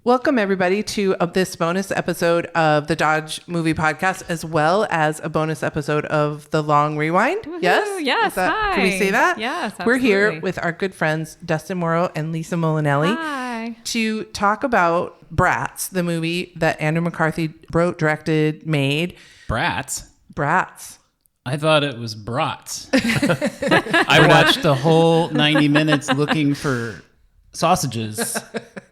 Welcome, everybody, to this bonus episode of the Dodge Movie Podcast, as well as a bonus episode of The Long Rewind. Woo-hoo. Yes? Yes. Hi. Can we say that? Yes, absolutely. We're here with our good friends, Dustin Morrow and Lisa Molinelli, Hi. to talk about Brats, the movie that Andrew McCarthy wrote, directed, made. Brats? Brats. I thought it was brats. I watched the whole 90 minutes looking for sausages.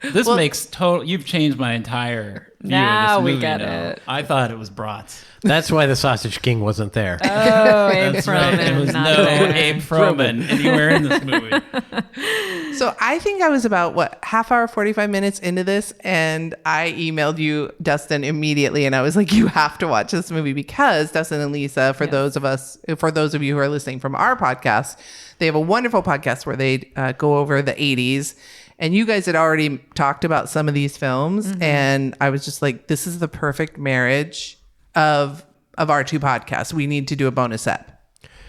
This makes total... You've changed my entire view Now of this movie. we get it. I thought it was brats. That's why the Sausage King wasn't there. Oh, Abe That's Froman. right. There was not no there. Abe Froman anywhere in this movie. So I think I was about, half hour, 45 minutes into this, and I emailed you, Dustin, immediately, and I was like, you have to watch this movie because Dustin and Lisa, for those of you who are listening from our podcast, they have a wonderful podcast where they go over the 80s. And you guys had already talked about some of these films, and I was just like, this is the perfect marriage of our two podcasts. We need to do a bonus ep.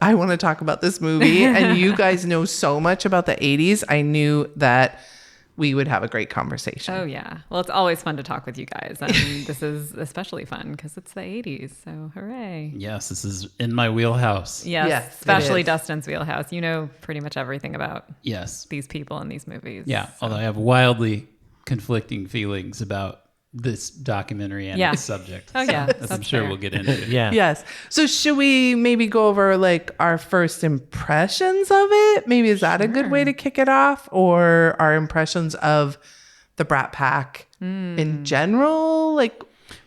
I want to talk about this movie, and you guys know so much about the 80s. I knew that we would have a great conversation. Oh, yeah. Well, it's always fun to talk with you guys. And this is especially fun because it's the 80s. So hooray. Yes, this is in my wheelhouse. Yes, it especially is. Dustin's wheelhouse. You know pretty much everything about Yes. these people in these movies. Yeah, So- although I have wildly conflicting feelings about this documentary and its subject. Oh, yeah. As I'm That's sure fair. we'll get into it. Yeah. Yes. So should we maybe go over our first impressions of it? Maybe is that a good way to kick it off? Or our impressions of the Brat Pack in general?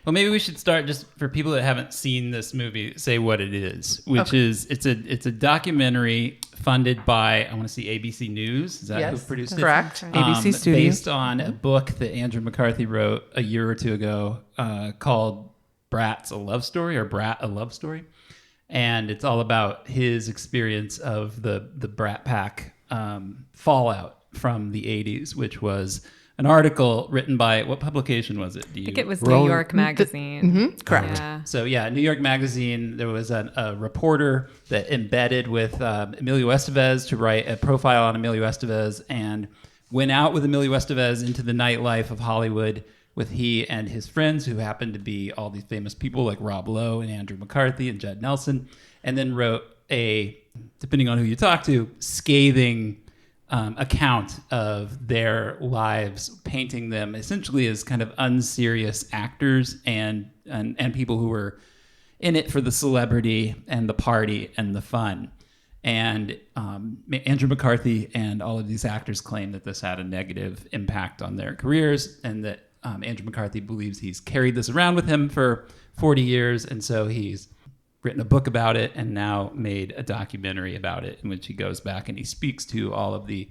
Well, maybe we should start just for people that haven't seen this movie, say what it is, which is it's a documentary funded by, I want to see ABC News. Is that who produced it? Correct. Right. ABC Studios. Based on a book that Andrew McCarthy wrote a year or two ago called Brats, a Love Story, or Brat, a Love Story. And it's all about his experience of the Brat Pack fallout from the 80s, which was an article written by, what publication was it? I think it was New York Magazine. Correct. Yeah. So yeah, New York Magazine, there was a reporter that embedded with Emilio Estevez to write a profile on Emilio Estevez and went out with Emilio Estevez into the nightlife of Hollywood with he and his friends who happened to be all these famous people like Rob Lowe and Andrew McCarthy and Judd Nelson, and then wrote a, depending on who you talk to, scathing account of their lives, painting them essentially as kind of unserious actors and people who were in it for the celebrity and the party and the fun. And Andrew McCarthy and all of these actors claim that this had a negative impact on their careers, and that Andrew McCarthy believes he's carried this around with him for 40 years, and so he's written a book about it and now made a documentary about it in which he goes back and he speaks to all of the,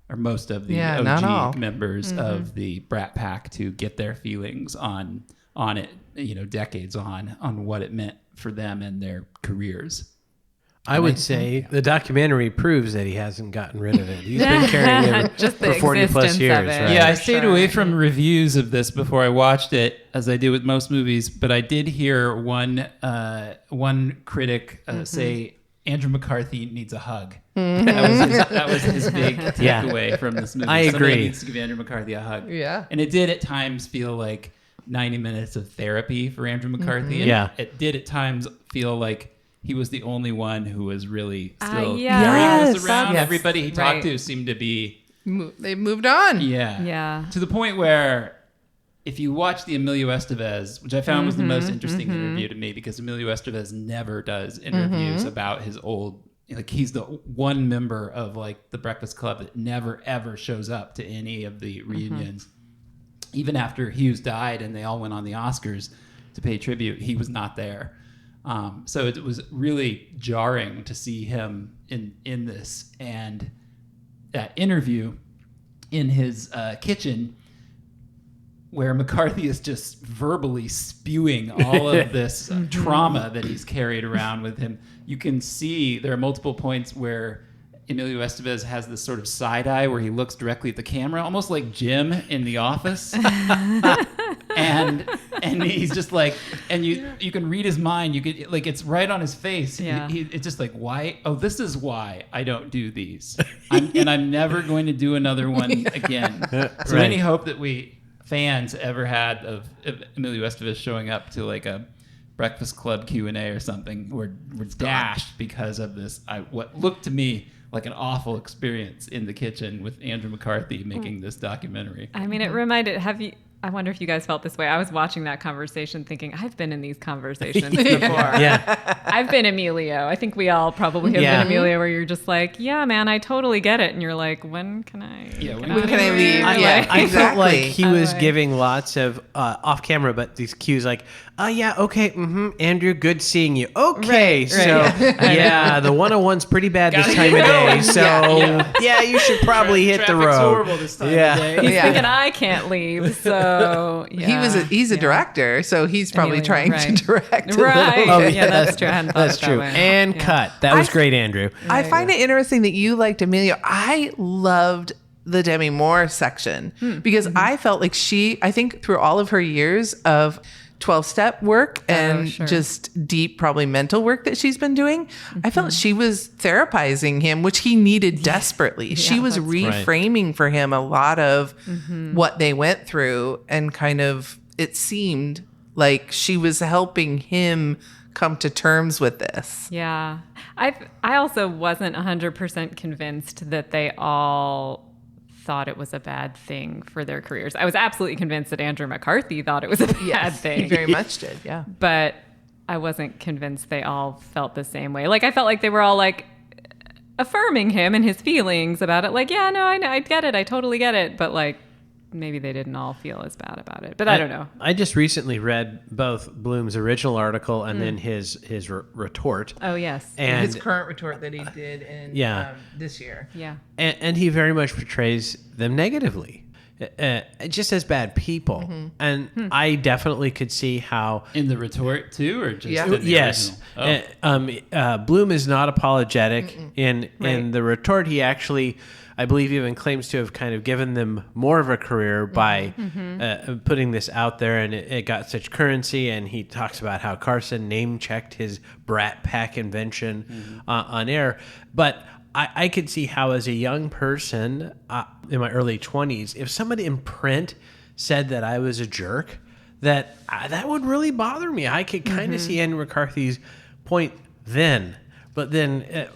or most of the OG members of the Brat Pack to get their feelings on it, decades on what it meant for them and their careers. I would say the documentary proves that he hasn't gotten rid of it. He's been carrying it Just for the 40 plus existence years. of it. Right? Yeah, I For stayed sure. away from reviews of this before I watched it, as I do with most movies. But I did hear one critic say Andrew McCarthy needs a hug. That was his big takeaway from this movie. I Somebody agree. needs to give Andrew McCarthy a hug. Yeah. And it did at times feel like 90 minutes of therapy for Andrew McCarthy. And Yeah. it did at times feel like he was the only one who was really still yeah. carrying this Yes. around. Yes. Everybody he talked Right. to seemed to be. They've moved on. Yeah. To the point where if you watch the Emilio Estevez, which I found was the most interesting interview to me, because Emilio Estevez never does interviews about his old, like he's the one member of like the Breakfast Club that never ever shows up to any of the reunions. Even after Hughes died and they all went on the Oscars to pay tribute, he was not there. So it was really jarring to see him in this. And that interview in his kitchen, where McCarthy is just verbally spewing all of this trauma that he's carried around with him. You can see there are multiple points where Emilio Estevez has this sort of side eye where he looks directly at the camera, almost like Jim in The Office. and he's just like, and you can read his mind. You could, like, it's right on his face. Yeah. It's just like, why? Oh, this is why I don't do these. I'm never going to do another one again. So Right. any hope that we fans ever had of Emilio Estevez showing up to like a Breakfast Club Q&A or something were dashed because of this. What looked to me like an awful experience in the kitchen with Andrew McCarthy making this documentary. I mean, it reminded. I wonder if you guys felt this way. I was watching that conversation thinking, I've been in these conversations before. Yeah. I've been Emilio. I think we all probably have been Emilio, where you're just like, yeah, man, I totally get it. And you're like, when can I when can I leave? I felt like he was like- giving lots of off camera, but these cues like, okay, Andrew, good seeing you. Okay, Right, so yeah. the 101's pretty bad this Gotta time get of day, going. so yeah, you should probably hit the Traffic's road. horrible this time Yeah. of day. He's Yeah. thinking I can't leave. So yeah. He's a director, so he's probably Emilio, trying right. to direct. a Right. little. Oh, Yeah, that's true. I hadn't thought That's it that true. way. And Yeah. cut. That was great, Andrew. I find it interesting that you liked Emilio. I loved the Demi Moore section because I felt like I think through all of her years of 12-step work and sure. just deep, probably mental work that she's been doing, I felt she was therapizing him, which he needed desperately. She was that's reframing for him a lot of what they went through, and kind of, it seemed like she was helping him come to terms with this. Yeah. I also wasn't 100% convinced that they all thought it was a bad thing for their careers. I was absolutely convinced that Andrew McCarthy thought it was a bad thing. He very much did, yeah. But I wasn't convinced they all felt the same way. Like, I felt like they were all like affirming him and his feelings about it. Like, yeah, no, I know, I get it. I totally get it. But like, maybe they didn't all feel as bad about it. But I don't know. I just recently read both Blume's original article and then his retort. Oh, yes. And His current retort that he did in this year. Yeah. and he very much portrays them negatively, just as bad people. And I definitely could see how. In the retort too, or just Yeah. in the Yes, original? Bloom is not apologetic. In Right. the retort, he actually, I believe, even claims to have kind of given them more of a career by putting this out there, and it got such currency. And he talks about how Carson name-checked his Brat Pack invention on air. But I could see how, as a young person in my early 20s, if somebody in print said that I was a jerk, that would really bother me. I could kind of see Andrew McCarthy's point then. But then...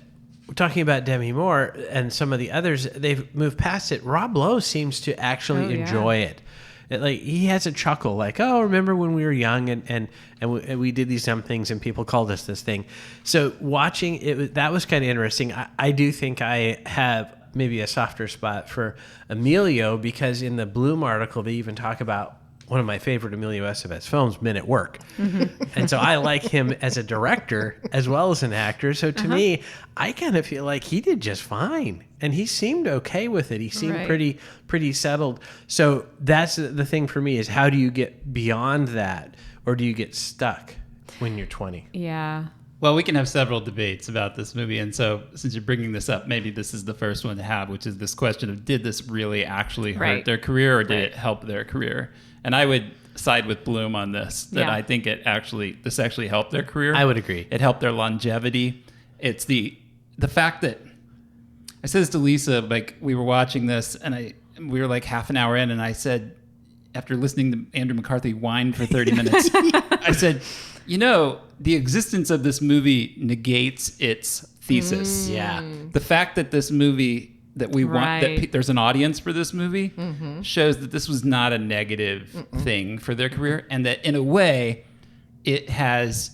talking about Demi Moore and some of the others, they've moved past it. Rob Lowe seems to actually enjoy it. Like, he has a chuckle, like, oh, remember when we were young and we did these dumb things and people called us this thing. So watching it, that was kind of interesting. I do think I have maybe a softer spot for Emilio, because in the Blume article, they even talk about one of my favorite Emilio Estevez films, Men at Work. And so I like him as a director as well as an actor. So to me, I kind of feel like he did just fine. And he seemed okay with it. He seemed pretty settled. So that's the thing for me, is how do you get beyond that? Or do you get stuck when you're 20? Yeah. Well, we can have several debates about this movie. And so since you're bringing this up, maybe this is the first one to have, which is this question of, did this really actually hurt their career, or did it help their career? And I would side with Blume on this, that I think this actually helped their career. I would agree. It helped their longevity. It's the fact that, I said this to Lisa, like, we were watching this and we were like half an hour in, and I said, after listening to Andrew McCarthy whine for 30 minutes, I said, the existence of this movie negates its thesis. Yeah. The fact that this movie, that we want, that there's an audience for this movie, shows that this was not a negative thing for their career, and that in a way it has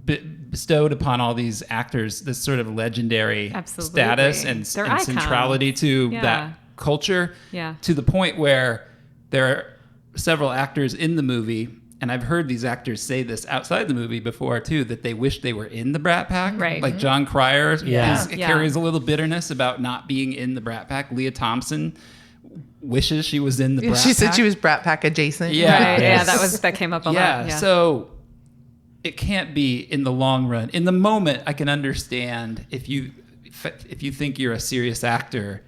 bestowed upon all these actors this sort of legendary status and centrality to that culture, to the point where there are several actors in the movie, and I've heard these actors say this outside the movie before too, that they wish they were in the Brat Pack. Right. Like John Cryer carries a little bitterness about not being in the Brat Pack. Leah Thompson wishes she was in the Brat Pack. She said she was Brat Pack adjacent. Yeah. Right. Yeah, that came up a lot. Yeah. So it can't be in the long run. In the moment, I can understand if you think you're a serious actor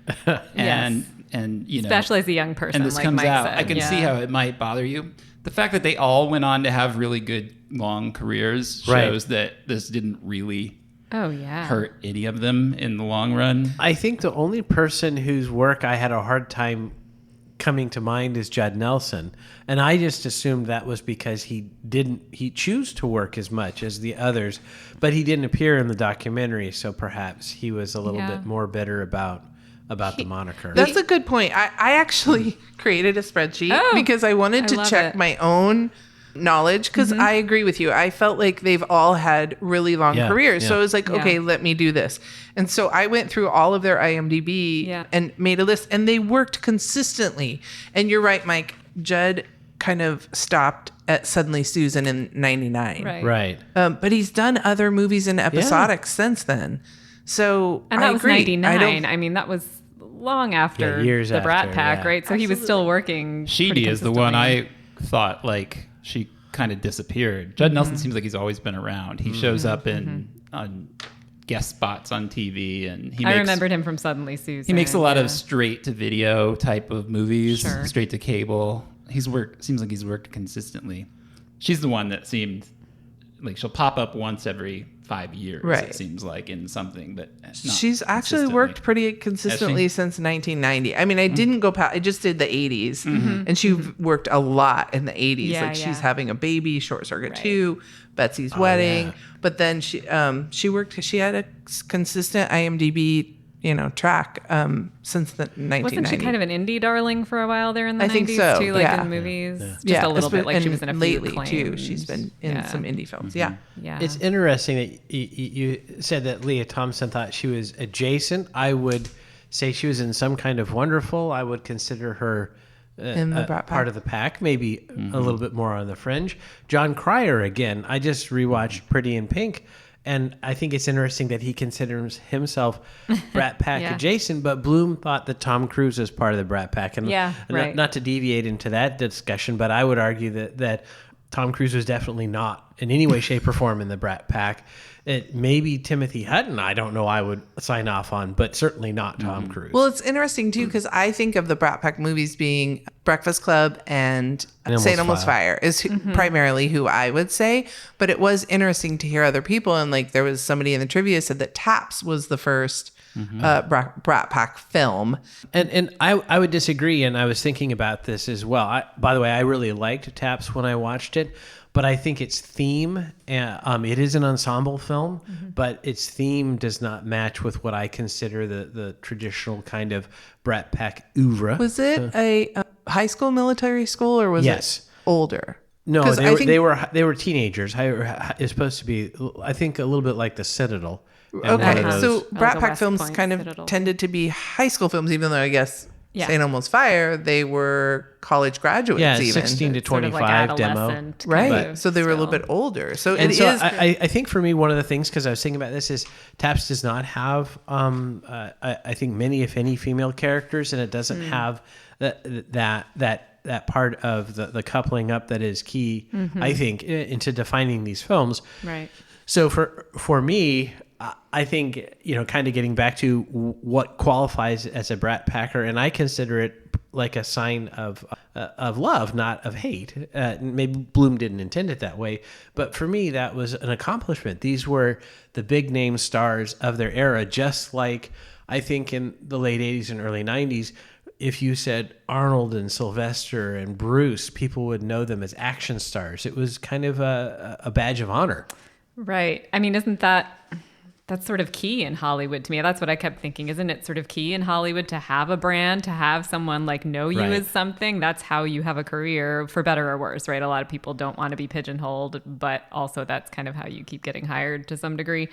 and especially as a young person, and this like comes Mike out, said. I can see how it might bother you. The fact that they all went on to have really good long careers shows that this didn't really hurt any of them in the long run. I think the only person whose work I had a hard time coming to mind is Judd Nelson. And I just assumed that was because he choose to work as much as the others, but he didn't appear in the documentary. So perhaps he was a little bit more bitter about the moniker. That's a good point. I actually created a spreadsheet because I wanted to check my own knowledge, because I agree with you. I felt like they've all had really long careers. So I was like, okay, let me do this. And so I went through all of their IMDb and made a list, and they worked consistently. And you're right, Mike. Judd kind of stopped at Suddenly Susan in 99. Right. But he's done other movies and episodics since then. So and that I was agree. 99. I mean, that was long after years the Brat after, Pack, right? So he was still working. Sheedy is the one I thought like she kind of disappeared. Judd Nelson seems like he's always been around. He shows up on guest spots on TV, and I remembered him from Suddenly Susan. He makes a lot of straight to video type of movies, straight to cable. Seems like he's worked consistently. She's the one that seemed like she'll pop up once every 5 years. It seems like in something, but she's actually worked pretty consistently since 1990. I mean, I didn't go past. I just did the 80s, and she worked a lot in the 80s. She's having a baby, Short Circuit 2, Betsy's Wedding. But then she worked. She had a consistent IMDb track since the 1990s. Wasn't she kind of an indie darling for a while there in the 90s? I think so, too, like in the movies? Just a little bit, like she was in a few lately acclaimed. too. She's been in some indie films. Yeah. It's interesting that you said that Leah Thompson thought she was adjacent. I would say she was in some kind of Wonderful. I would consider her in the Brat Pack. Part of the pack, maybe a little bit more on the fringe. John Cryer, again, I just rewatched Pretty in Pink, and I think it's interesting that he considers himself Brat Pack adjacent, but Blume thought that Tom Cruise was part of the Brat Pack. And not to deviate into that discussion, but I would argue that Tom Cruise was definitely not in any way, shape, or form in the Brat Pack. Maybe Timothy Hutton, I don't know, I would sign off on, but certainly not Tom Cruise. Well, it's interesting too, because I think of the Brat Pack movies being Breakfast Club and St. Elmo's Fire is primarily who I would say. But it was interesting to hear other people, and like there was somebody in the trivia said that Taps was the first Brat Pack film. And I would disagree, and I was thinking about this as well. By the way, I really liked Taps when I watched it. But I think its theme, it is an ensemble film, but its theme does not match with what I consider the traditional kind of Brat Pack oeuvre. Was it a high school, military school, or was it older? No, they were teenagers. It's supposed to be, I think, a little bit like The Citadel. Okay, so Brat Pack films kind of tended to be high school films, even though I guess St. Elmo's Fire, they were college graduates. Yeah, even 16 to 25 demo. Right. So they were a little bit older. So I think for me, one of the things, because I was thinking about this, is Taps does not have, I think, many, if any, female characters, and it doesn't have that part of the coupling up that is key, I think, into defining these films. Right. So for me, I think, kind of getting back to what qualifies as a Brat Packer, and I consider it like a sign of love, not of hate. Maybe Blume didn't intend it that way, but for me, that was an accomplishment. These were the big name stars of their era, just like I think in the late 80s and early 90s, if you said Arnold and Sylvester and Bruce, people would know them as action stars. It was kind of a badge of honor. Right. I mean, isn't that's sort of key in Hollywood to me? That's what I kept thinking. Isn't it sort of key in Hollywood to have a brand, to have someone like know you as something? That's how you have a career, for better or worse, right? A lot of people don't want to be pigeonholed, but also that's kind of how you keep getting hired to some degree.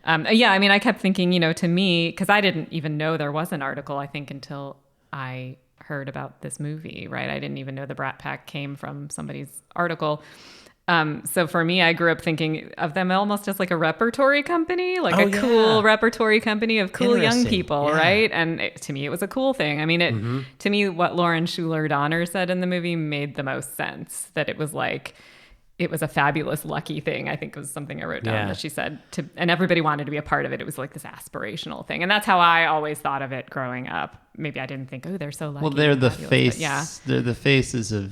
I mean, I kept thinking, to me, because I didn't even know there was an article, I think, until I heard about this movie, right? I didn't even know the Brat Pack came from somebody's article. So for me, I grew up thinking of them almost as like a repertory company, like cool repertory company of cool young people, right? And to me, it was a cool thing. I mean, to me, what Lauren Schuler Donner said in the movie made the most sense, that it was like, it was a fabulous, lucky thing. I think it was something I wrote down that she said, and everybody wanted to be a part of it. It was like this aspirational thing. And that's how I always thought of it growing up. Maybe I didn't think, oh, they're so lucky. Well, they're the face. They're the faces of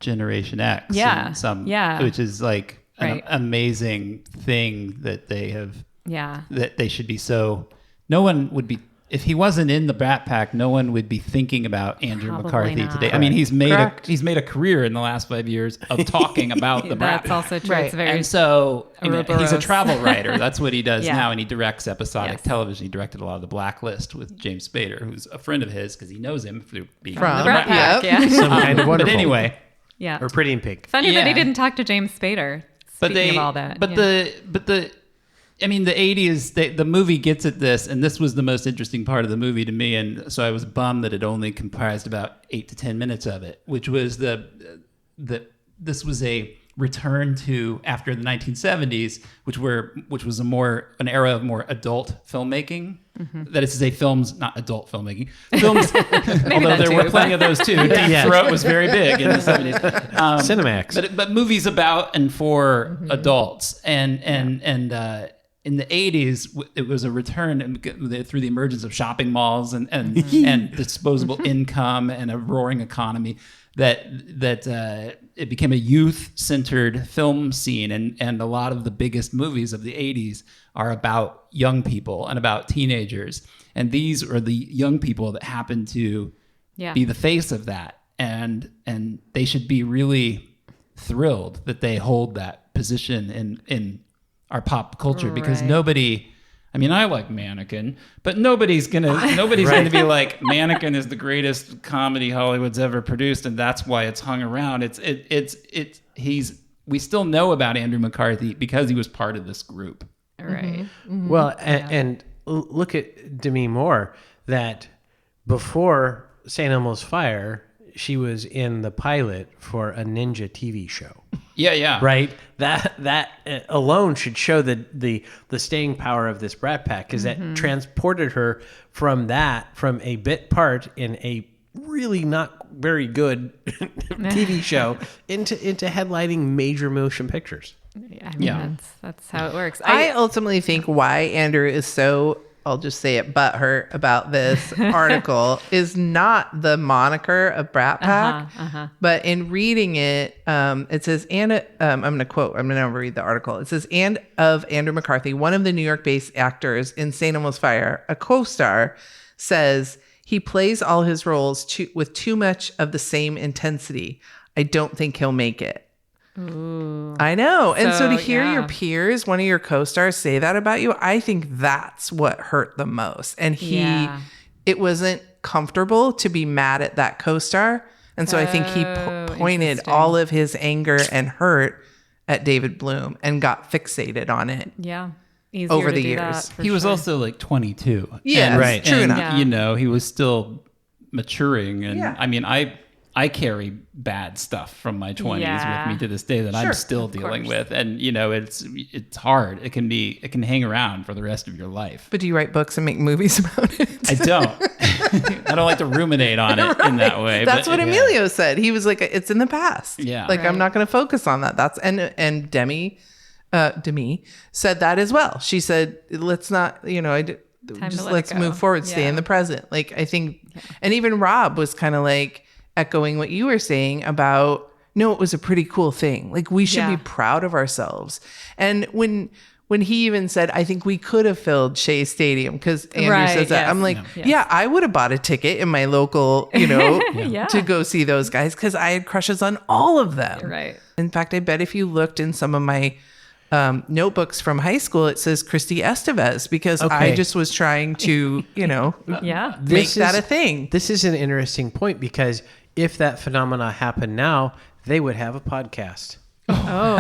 Generation X. Which is like an amazing thing that they have. Yeah. That they should be so. No one would be if he wasn't in the Brat Pack, no one would be thinking about Andrew Probably McCarthy not. today. I mean, he's made Correct. he's made a career in the last 5 years of talking about the Brat That's Pack. also true. Right. It's very And so he's a Ouroboros. travel writer. That's what he does Yeah. now, and he directs episodic Yes. television. He directed a lot of The Blacklist with James Spader, who's a friend of his because he knows him through being From in the the Brat Brat Pack. Pack. Yeah. Some kind of But wonderful. anyway, Yeah. Or Pretty in Pink. Funny that he Yeah. didn't talk to James Spader. Speaking of all that. But yeah. I mean, the 80s, the movie gets at this, and this was the most interesting part of the movie to me, and so I was bummed that it only comprised about 8 to 10 minutes of it, which was this was a return to after the 1970s, which was an era of more adult filmmaking. That is to say, films, not adult filmmaking, films. Although that there too, were plenty of those too. Deep Throat was very big in the 70s. Cinemax. But movies about and for adults, and in the 80s, it was a return through the emergence of shopping malls and disposable income and a roaring economy that it became a youth-centered film scene, and a lot of the biggest movies of the 80s are about young people and about teenagers, and these are the young people that happen to be the face of that, and they should be really thrilled that they hold that position in our pop culture, because Right. nobody, I mean, I like Mannequin, but nobody's gonna be like, Mannequin is the greatest comedy Hollywood's ever produced, and that's why it's hung around. We still know about Andrew McCarthy because he was part of this group. Right. Well, and look at Demi Moore, that before St. Elmo's Fire, she was in the pilot for a ninja TV show. Yeah. Right? That alone should show the staying power of this Brat Pack, because that transported her from a bit part in a really not very good TV show into headlining major motion pictures. I mean, that's how it works. I ultimately think why Andrew is so, I'll just say it, butthurt about this article is not the moniker of Brat Pack, but in reading it, it says, I'm going to read the article. It says, and of Andrew McCarthy, one of the New York-based actors in St. Elmo's Fire, a co-star, says he plays all his roles with too much of the same intensity. I don't think he'll make it. Ooh. I know. And so to So, hear your yeah. peers, one of your co-stars say that about you, I think that's what hurt the most. And Yeah. it wasn't comfortable to be mad at that co-star. And so I think he pointed interesting. all of his anger and hurt at David Blume and got fixated on it. Yeah. Easier Over to the do years. that, for He was sure. also like 22. Yeah, and, right. true and, enough. he was still maturing. And Yeah. I mean, I carry bad stuff from my 20s Yeah. with me to this day that I'm Sure, still dealing course. with. And, it's hard. It can hang around for the rest of your life. But do you write books and make movies about it? I don't. I don't like to ruminate on it in that way. That's but, what Emilio said. He was like, it's in the past. Yeah. Like, I'm Right. not going to focus on that. And Demi said that as well. She said, let's not, just let let's it go. move forward, stay in Yeah. the present. Like, I think, and even Rob was kind of like echoing what you were saying about, no, it was a pretty cool thing. Like, we should Yeah. be proud of ourselves. And when he even said, I think we could have filled Shea Stadium, because Andrew Right, says that. yes. I'm like, Yeah. yeah, I would have bought a ticket in my local, Yeah. to go see those guys, because I had crushes on all of them. Right. In fact, I bet if you looked in some of my notebooks from high school, it says Christi Estevez, because I Okay. just was trying to, Yeah. make that a thing. This is an interesting point, because if that phenomena happened now, they would have a podcast. Oh,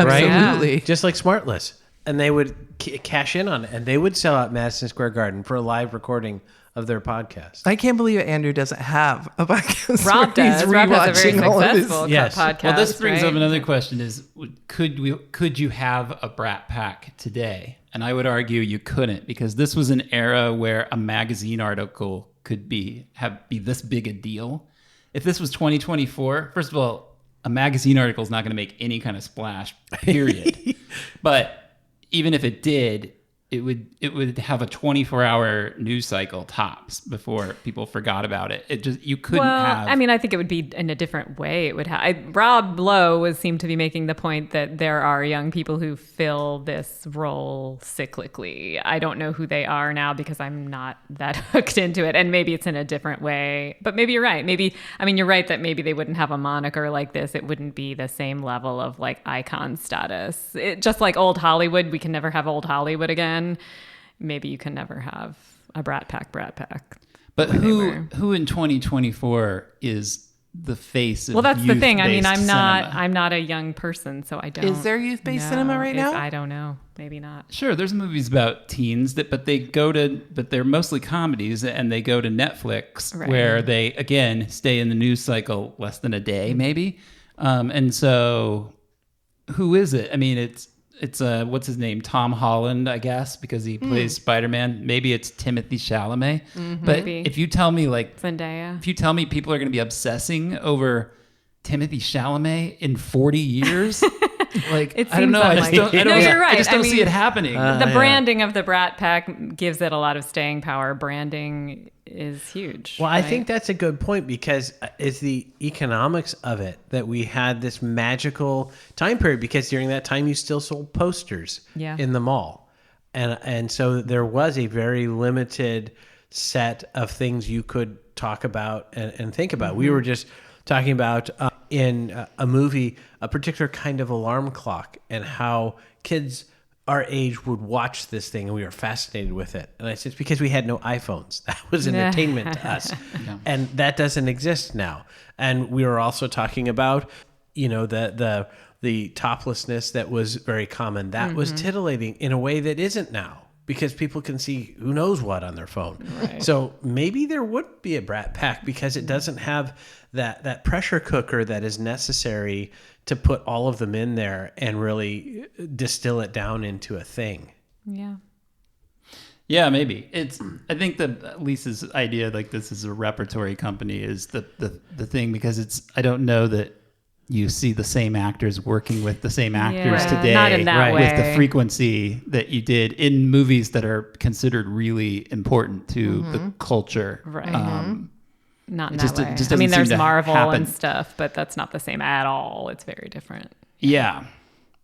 Right? Absolutely. Just like Smartless. And they would cash in on it, and they would sell out Madison Square Garden for a live recording of their podcast. I can't believe Andrew doesn't have a podcast. Rob where he's does. Rob has a very rewatching all of his- successful Yes. podcast. Well, this brings right? up another question: is could you have a Brat Pack today? And I would argue you couldn't, because this was an era where a magazine article could be this big a deal. If this was 2024, first of all, a magazine article is not going to make any kind of splash, period. But even if it did, it would have a 24-hour news cycle tops before people forgot about it. It just, you couldn't have. I mean, I think it would be in a different way. It would have. Rob Lowe seemed to be making the point that there are young people who fill this role cyclically. I don't know who they are now because I'm not that hooked into it, and maybe it's in a different way. But maybe you're right. Maybe, I mean, you're right that maybe they wouldn't have a moniker like this. It wouldn't be the same level of like icon status. Just like old Hollywood, we can never have old Hollywood again. Maybe you can never have a Brat Pack. But who in 2024 is the face of well, that's the thing. I mean, cinema? I'm not a young person, so I don't. Is there youth-based cinema right now? I don't know. Maybe not. Sure, there's movies about teens but they're mostly comedies, and they go to Netflix, right, where they again stay in the news cycle less than a day, maybe. And so, who is it? I mean, it's what's his name? Tom Holland, I guess, because he plays Spider-Man. Maybe it's Timothy Chalamet. But Maybe. if you tell me Zendaya. if you tell me people are going to be obsessing over Timothy Chalamet in 40 years, like, It I don't seems know. unlikely. No, you're right. I just don't I see mean, it happening. The branding of the Brat Pack gives it a lot of staying power. Branding is huge. Well, I right? think that's a good point, because it's the economics of it that we had this magical time period, because during that time you still sold posters in the mall. And so there was a very limited set of things you could talk about and think about. We were just talking about in a movie, a particular kind of alarm clock, and how kids our age would watch this thing, and we were fascinated with it. And I said, it's because we had no iPhones. That was entertainment to us. And that doesn't exist now. And we were also talking about, you know, the toplessness that was very common. That was titillating in a way that isn't now, because people can see who knows what on their phone. Right. So maybe there would be a Brat Pack, because it doesn't have that pressure cooker that is necessary to put all of them in there and really distill it down into a thing. Yeah. Yeah, maybe. I think that Lisa's idea, like this is a repertory company, is the thing, because I don't know that you see the same actors working with the same actors today, not in that way, with the frequency that you did in movies that are considered really important to the culture. Right. Not in It just- that way. it just I mean, doesn't seem there's to Marvel happen. and stuff, but that's not the same at all. It's very different. Yeah.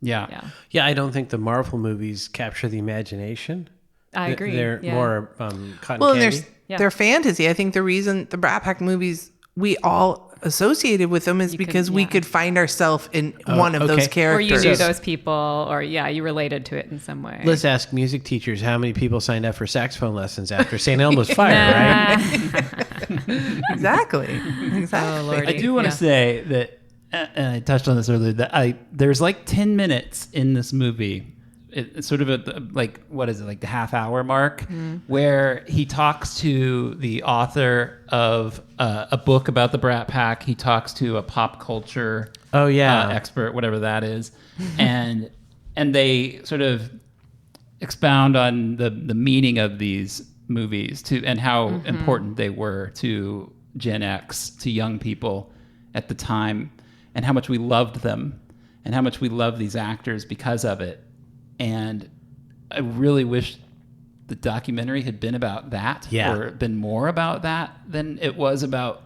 Yeah. Yeah, I don't think the Marvel movies capture the imagination. I agree. They're Yeah. more cotton Well, and candy. their fantasy. I think the reason the Brat Pack movies we all associated with them is because we could find ourselves in one of those okay. Or characters. you knew those people, or you related to it in some way. Let's ask music teachers how many people signed up for saxophone lessons after St. Elmo's fire, right? Exactly. Oh, Lordy. I do want to say that, and I touched on this earlier, that there's like 10 minutes in this movie. It's sort of like the half hour mark, where he talks to the author of a book about the Brat Pack. He talks to a pop culture expert, whatever that is, and they sort of expound on the meaning of these movies and how important they were to Gen X, to young people at the time, and how much we loved them, and how much we love these actors because of it. And I really wish the documentary had been about that, or been more about that than it was about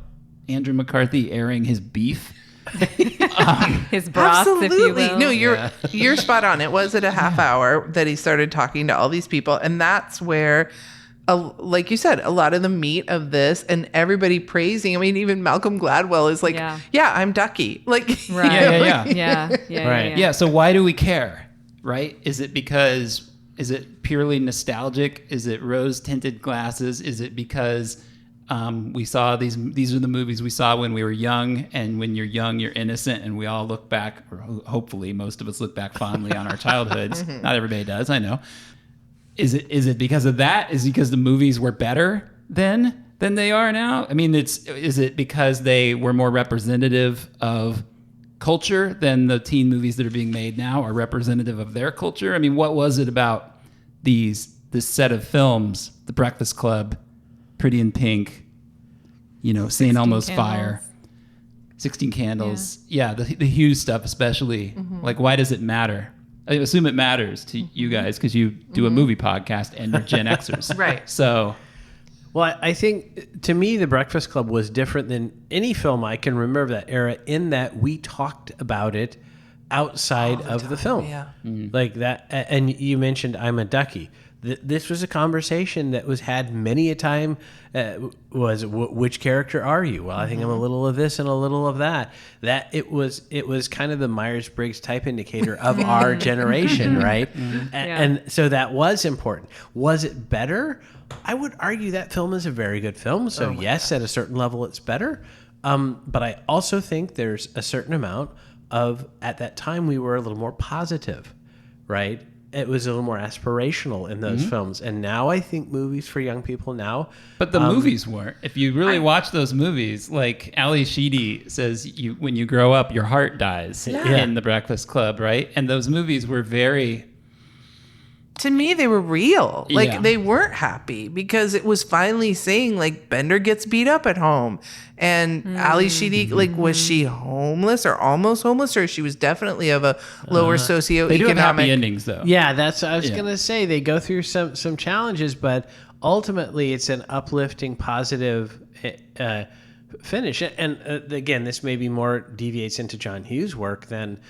Andrew McCarthy airing his beef. His broth, if you Absolutely. will. No, you're spot on. It was at a half hour that he started talking to all these people, and that's where, like you said, a lot of the meat of this, and everybody praising. I mean, even Malcolm Gladwell is like, "Yeah, I'm Ducky." Like, Right. Yeah. Yeah. So why do we care? Right? Is it purely nostalgic? Is it rose tinted glasses? Is it because we saw these are the movies we saw when we were young, and when you're young, you're innocent, and we all look back, or hopefully most of us look back fondly on our childhoods. Not everybody does, I know. Is it because of that? Is it because the movies were better then than they are now? I mean, is it because they were more representative of culture than the teen movies that are being made now are representative of their culture? I mean, what was it about this set of films, The Breakfast Club, Pretty in Pink, St. Elmo's Fire, 16 Candles, the Hughes stuff especially, like, why does it matter? I assume it matters to you guys because you do a movie podcast and you're Gen Xers. Right. So, Well, I think to me, The Breakfast Club was different than any film I can remember that era in that we talked about it outside of the film. Yeah. Like that. And you mentioned I'm a Ducky. This was a conversation that was had many a time. Which character are you? Well, I think I'm a little of this and a little of that. That it was kind of the Myers-Briggs type indicator of our generation, right? And so that was important. Was it better? I would argue that film is a very good film. So yes, at a certain level, it's better. But I also think there's a certain amount of, at that time, we were a little more positive, right? It was a little more aspirational in those films. And now I think movies for young people now. but the movies weren't. If you really watch those movies, like Ali Sheedy says, when you grow up, your heart dies in The Breakfast Club, right? And those movies were very... To me, they were real. Like, Yeah. they weren't happy because it was finally saying, like, Bender gets beat up at home. And Ali Sheedy, like, was she homeless or almost homeless? Or she was definitely of a lower socioeconomic... They do have happy endings, though. Yeah, that's I was gonna say. They go through some challenges, but ultimately it's an uplifting, positive finish. And again, this maybe more deviates into John Hughes' work than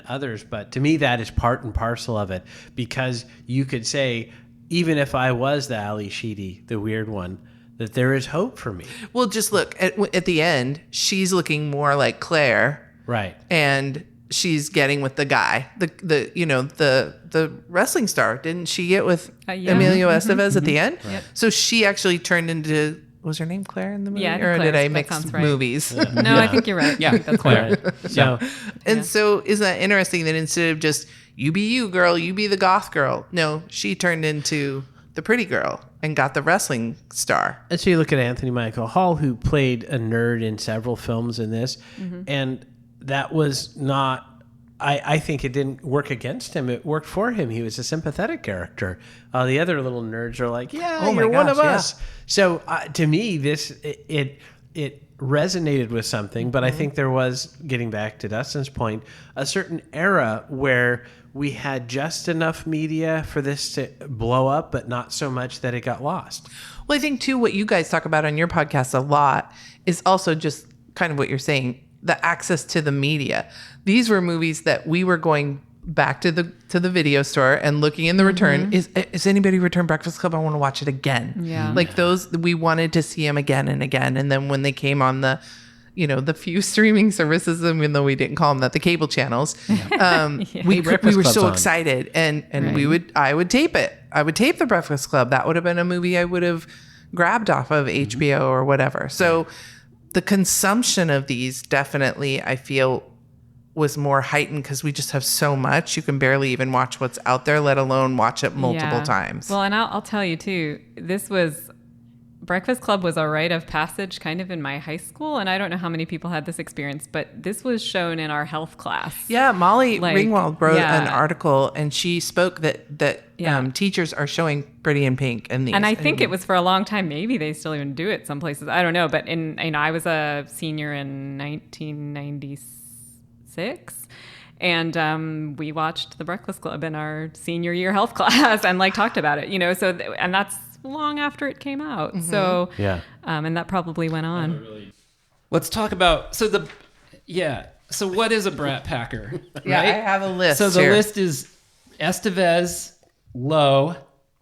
others, but to me that is part and parcel of it, because you could say, even if I was the Ali Sheedy, the weird one, that there is hope for me. Well, just look, at the end, she's looking more like Claire. Right. And she's getting with the guy, the wrestling star. Didn't she get with Yeah. Emilio Estevez at the end? Yep. So she actually turned into, was her name Claire in the movie? Yeah, I think or Claire, did I that mix sounds right. movies? No, I think you're right. Yeah, I think that's Claire. right. So And so isn't that interesting that instead of just, you be you, girl, you be the goth girl. No, she turned into the pretty girl and got the wrestling star. And so you look at Anthony Michael Hall, who played a nerd in several films in this, and that was not. I think it didn't work against him. It worked for him. He was a sympathetic character. The other little nerds are like, "Yeah, Oh my you're one of gosh, yeah. us." So to me, it resonated with something. But I think there was, getting back to Dustin's point, a certain era where we had just enough media for this to blow up, but not so much that it got lost. Well, I think too, what you guys talk about on your podcast a lot is also just kind of what you're saying, the access to the media. These were movies that we were going back to the video store and looking in the return. Is anybody returned Breakfast Club? I want to watch it again. Yeah. Like those, we wanted to see them again and again. And then when they came on the few streaming services, even though we didn't call them that, the cable channels, we Breakfast were Club's so on. excited, and Right. I would tape it. I would tape The Breakfast Club. That would have been a movie I would have grabbed off of HBO or whatever. So the consumption of these definitely, I feel, was more heightened because we just have so much. You can barely even watch what's out there, let alone watch it multiple Yeah. times. Well, and I'll tell you too, Breakfast Club was a rite of passage kind of in my high school. And I don't know how many people had this experience, but this was shown in our health class. Yeah, Molly Like, Ringwald wrote yeah. an article, and she spoke that Yeah. teachers are showing Pretty in Pink in these. And I think it was for a long time. Maybe they still even do it some places. I don't know. But I was a senior in 1996. And we watched The Breakfast Club in our senior year health class and talked about it, and that's long after it came out. So, Yeah. and that probably went on. Let's talk about so what is a Brat Packer? Yeah, right? I have a list. So the here. list is Estevez, Lowe,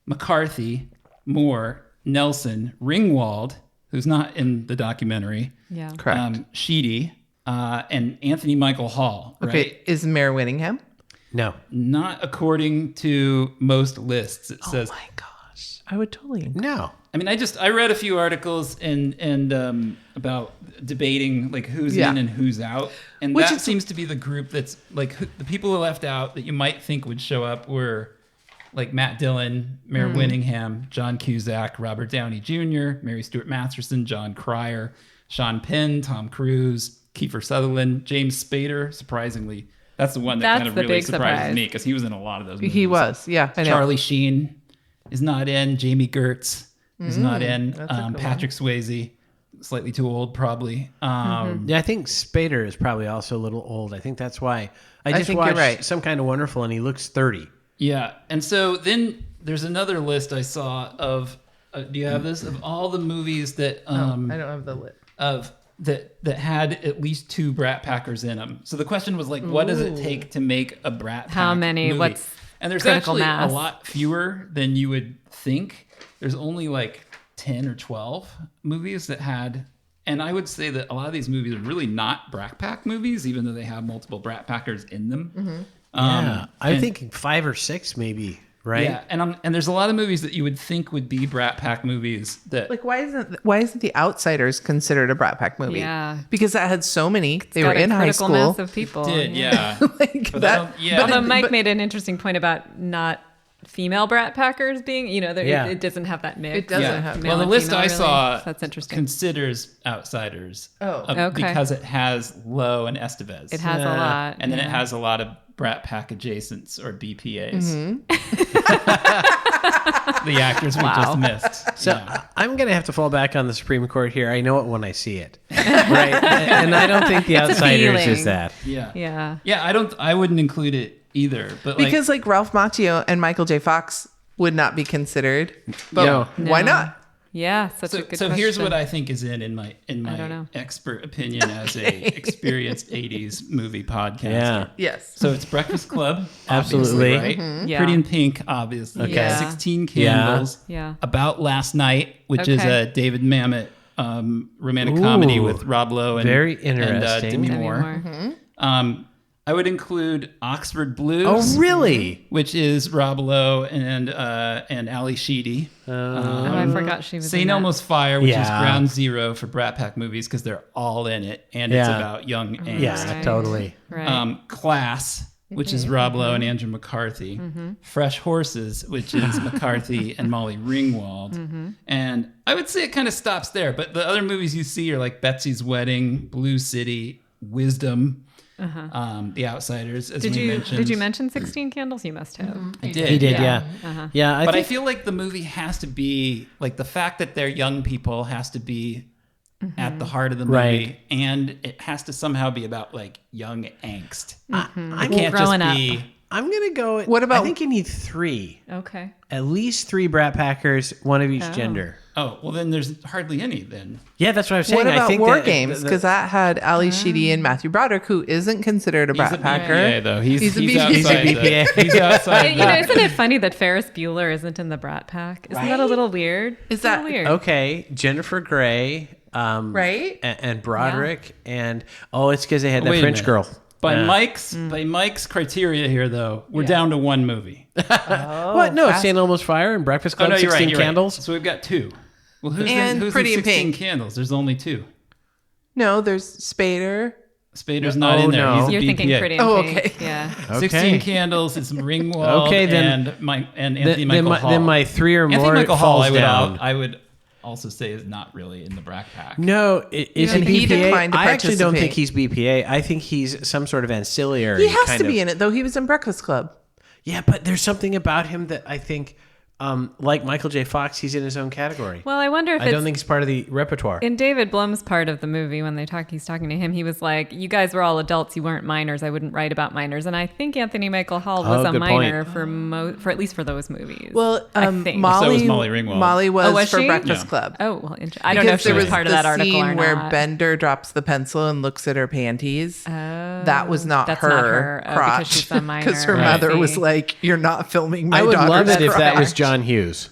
McCarthy, Moore, Nelson, Ringwald, who's not in the documentary. Yeah. Correct. Sheedy, and Anthony Michael Hall. Right? Okay, is Mayor Winningham? No. Not according to most lists. It says. Oh my gosh, I would totally. No. I mean, I read a few articles and about debating who's Yeah. in and who's out, and Which that is- seems to be the group that's the people who left out that you might think would show up were Matt Dillon, Mayor Winningham, John Cusack, Robert Downey Jr., Mary Stuart Masterson, John Cryer, Sean Penn, Tom Cruise, Kiefer Sutherland, James Spader. Surprisingly, that's the one that That's kind of the really big surprises surprise. me because he was in a lot of those movies. He was, yeah. I know. Charlie Sheen is not in. Jamie Gertz is not in. That's a good Patrick Swayze. slightly too old, probably. Yeah, I think Spader is probably also a little old. I think that's why I just think you're watched right. Some Kind of Wonderful, and he looks 30. Yeah, and so then there's another list I saw of. Do you have this of all the movies that I don't have the list. of that had at least 2 Brat Packers in them? So the question was like, what does it take to make a Brat Pack How many? movie? What's and there's critical actually mass? a lot fewer than you would think. There's only like 10 or 12 movies that had. And I would say that a lot of these movies are really not Brat Pack movies, even though they have multiple Brat Packers in them. Yeah, I'm thinking 5 or 6 maybe, right? Yeah, and there's a lot of movies that you would think would be Brat Pack movies that Like, why isn't The Outsiders considered a Brat Pack movie? Yeah. Because that had so many. They were got a in high critical school. mass of people. did, yeah. Like But that. I don't- yeah. Although Mike made an interesting point about not female Brat Packers being, it doesn't have that mix. It doesn't have- male Well, the and list female, I really. saw That's interesting. considers Outsiders. Okay. Because it has Lowe and Estevez. It has a lot. and then it yeah. has a lot of Brat Pack adjacents or BPAs. The actors we just missed. So I'm going to have to fall back on the Supreme Court here. I know it when I see it. Right? And I don't think The Outsiders feeling. is that. Yeah. Yeah. Yeah, I wouldn't include it either. But Because like Ralph Macchio and Michael J. Fox would not be considered. But No. why No. not? Yeah, such a So, good so here's question. what I think is in my don't know. expert opinion as a experienced 80s movie podcast. Yeah. Yes. So it's Breakfast Club, Absolutely. obviously, right? Yeah. Pretty in Pink, obviously. Okay. Yeah. 16 Candles. Yeah. About Last Night, which is Okay. a David Mamet romantic comedy Ooh. with Rob Lowe and Very and, interesting. Demi Demi Moore. Moore. I would include Oxford Blues. Oh, really? Which is Rob Lowe and Ali Sheedy. I forgot she was in St. that. Elmo's Fire, which is Yeah. ground zero for Brat Pack movies because they're all in it, and it's Yeah. about young angst. Yeah, Right. totally. Right. Class, which is Rob Lowe and Andrew McCarthy. Fresh Horses, which is McCarthy and Molly Ringwald. And I would say it kind of stops there, but the other movies you see are like Betsy's Wedding, Blue City, Wisdom, The Outsiders, as we mentioned. Did you mention 16 Candles? You must have. I did. He did, Yeah. yeah. Yeah, But I think, feel like the movie has to be like the fact that they're young people has to be at the heart of the movie, Right. and it has to somehow be about like young angst. I It can't just Growing up. be. I'm going to go. What about- I think you need 3. Okay. At least 3 Brat Packers, one of each gender. Oh well, then there's hardly any then. Yeah, that's what I was saying. What I about think War that- Games? Because that had Ali Sheedy and Matthew Broderick, who isn't considered a Brat Packer. BPA though. He's He's a BPA. outside. He's a BPA. He's outside. Isn't it funny that Ferris Bueller isn't in the Brat Pack? Isn't that a little weird? Is It's a little that- weird? Okay, Jennifer Grey, Right? and Broderick, and it's because they had that Wait a French minute. girl. By Mike's criteria here, though, we're down to one movie. What? No, fast. St. Elmo's Fire and Breakfast Club, you're 16 you're Candles. So we've got 2. Well, who's And who's Pretty in in 16 Pink. Candles? There's only 2. No, there's Spader. Spader's not in there. no. He's a You're thinking BPA. Pretty in Oh, Pink. okay. Yeah. 16 Candles. It's Ringwald Okay, then- and Anthony Michael Hall. Then my 3 or Anthony more Michael Hall, falls down. I would also say is not really in the Brat Pack. No, is he And he BPA? declined to I actually don't participate. think he's BPA. I think he's some sort of ancillary. He has kind to of- be in it, though. He was in Breakfast Club. Yeah, but there's something about him that I think, like Michael J. Fox, he's in his own category. Well, I wonder if I it's don't think he's part of the repertoire. in David Blume's part of the movie when he's talking to him. He was like, "You guys were all adults. You weren't minors. I wouldn't write about minors." And I think Anthony Michael Hall was a good minor for at least for those movies. Well, I think. So was Molly Ringwald. Molly was, was for she? Breakfast Yeah. Club. Oh well, I don't know if she there was part of the that article scene or not. where Bender drops the pencil and looks at her panties. That was not that's her, not her. Oh, because crotch. she's a minor. Because her I mother see. was like, "You're not filming my I would daughter's love it if that was crotch." John Hughes.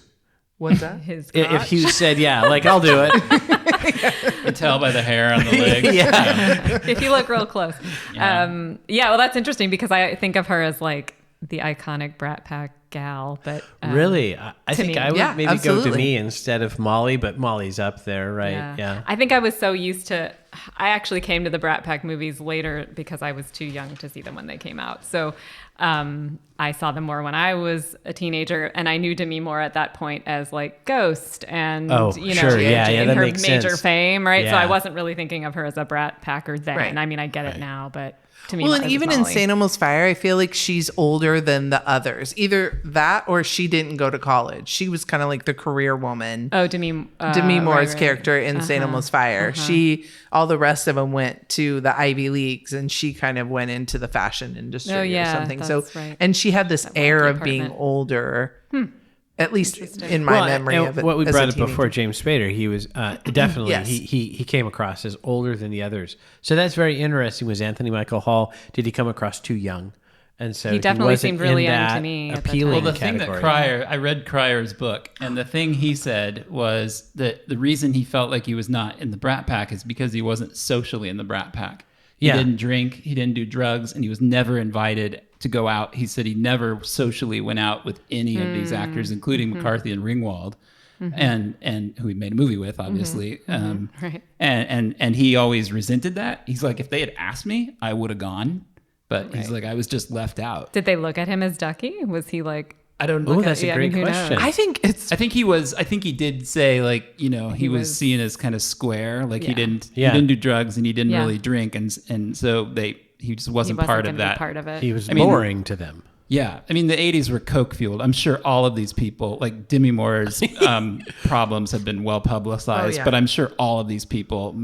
What's that? His If crotch. Hughes said, "Yeah, like I'll do it." You can tell by the hair on the legs. Yeah. if you look real close. Well, that's interesting because I think of her as like the iconic Brat Pack gal, but Really, I think me. I would Yeah, maybe go to absolutely. me instead of Molly, but Molly's up there, right? Yeah. I think I was so used to. I actually came to the Brat Pack movies later because I was too young to see them when they came out. So I saw them more when I was a teenager, and I knew Demi Moore at that point as like Ghost and sure. Yeah, in that her makes major sense. fame, right? So Yeah. I wasn't really thinking of her as a Brat Packer then. Right. I mean, I get it now, but to me. Well, and as even in Molly. St. Elmo's Fire, I feel like she's older than the others. Either that or she didn't go to college. She was kind of like the career woman. Oh, Demi Moore's right. character in St. Elmo's Fire. All the rest of them went to the Ivy Leagues, and she kind of went into the fashion industry or something. That's right. And she had this air of being apartment. older, at least in my memory and of it. what we as a brought up teenager. before, James Spader, he was definitely Yes. he came across as older than the others. So that's very interesting. Was Anthony Michael Hall? Did he come across too young? And so He definitely wasn't seemed really in young that to me at that appealing time. Well, the thing that category. I read Cryer's book, and the thing he said was that the reason he felt like he was not in the Brat Pack is because he wasn't socially in the Brat Pack. He Yeah. didn't drink, he didn't do drugs, and he was never invited to go out. He said he never socially went out with any of these actors, including McCarthy and Ringwald, and who he made a movie with, obviously. Right. And he always resented that. He's like, if they had asked me, I would have gone. But he's like, I was just left out. Did they look at him as Ducky? Was he like? I don't Oh, know. that's a I great mean, who question. knows? I think it's I think he did say, like, you know, he was was- seen as kind of square, like he Yeah. didn't Yeah. do drugs and he didn't Yeah. really drink, and so he just wasn't, part of gonna be that. Part of it. He was mean- boring to them. Yeah, I mean the '80s were coke fueled. I'm sure all of these people, like Demi Moore's problems, have been well publicized. Oh, yeah. But I'm sure all of these people,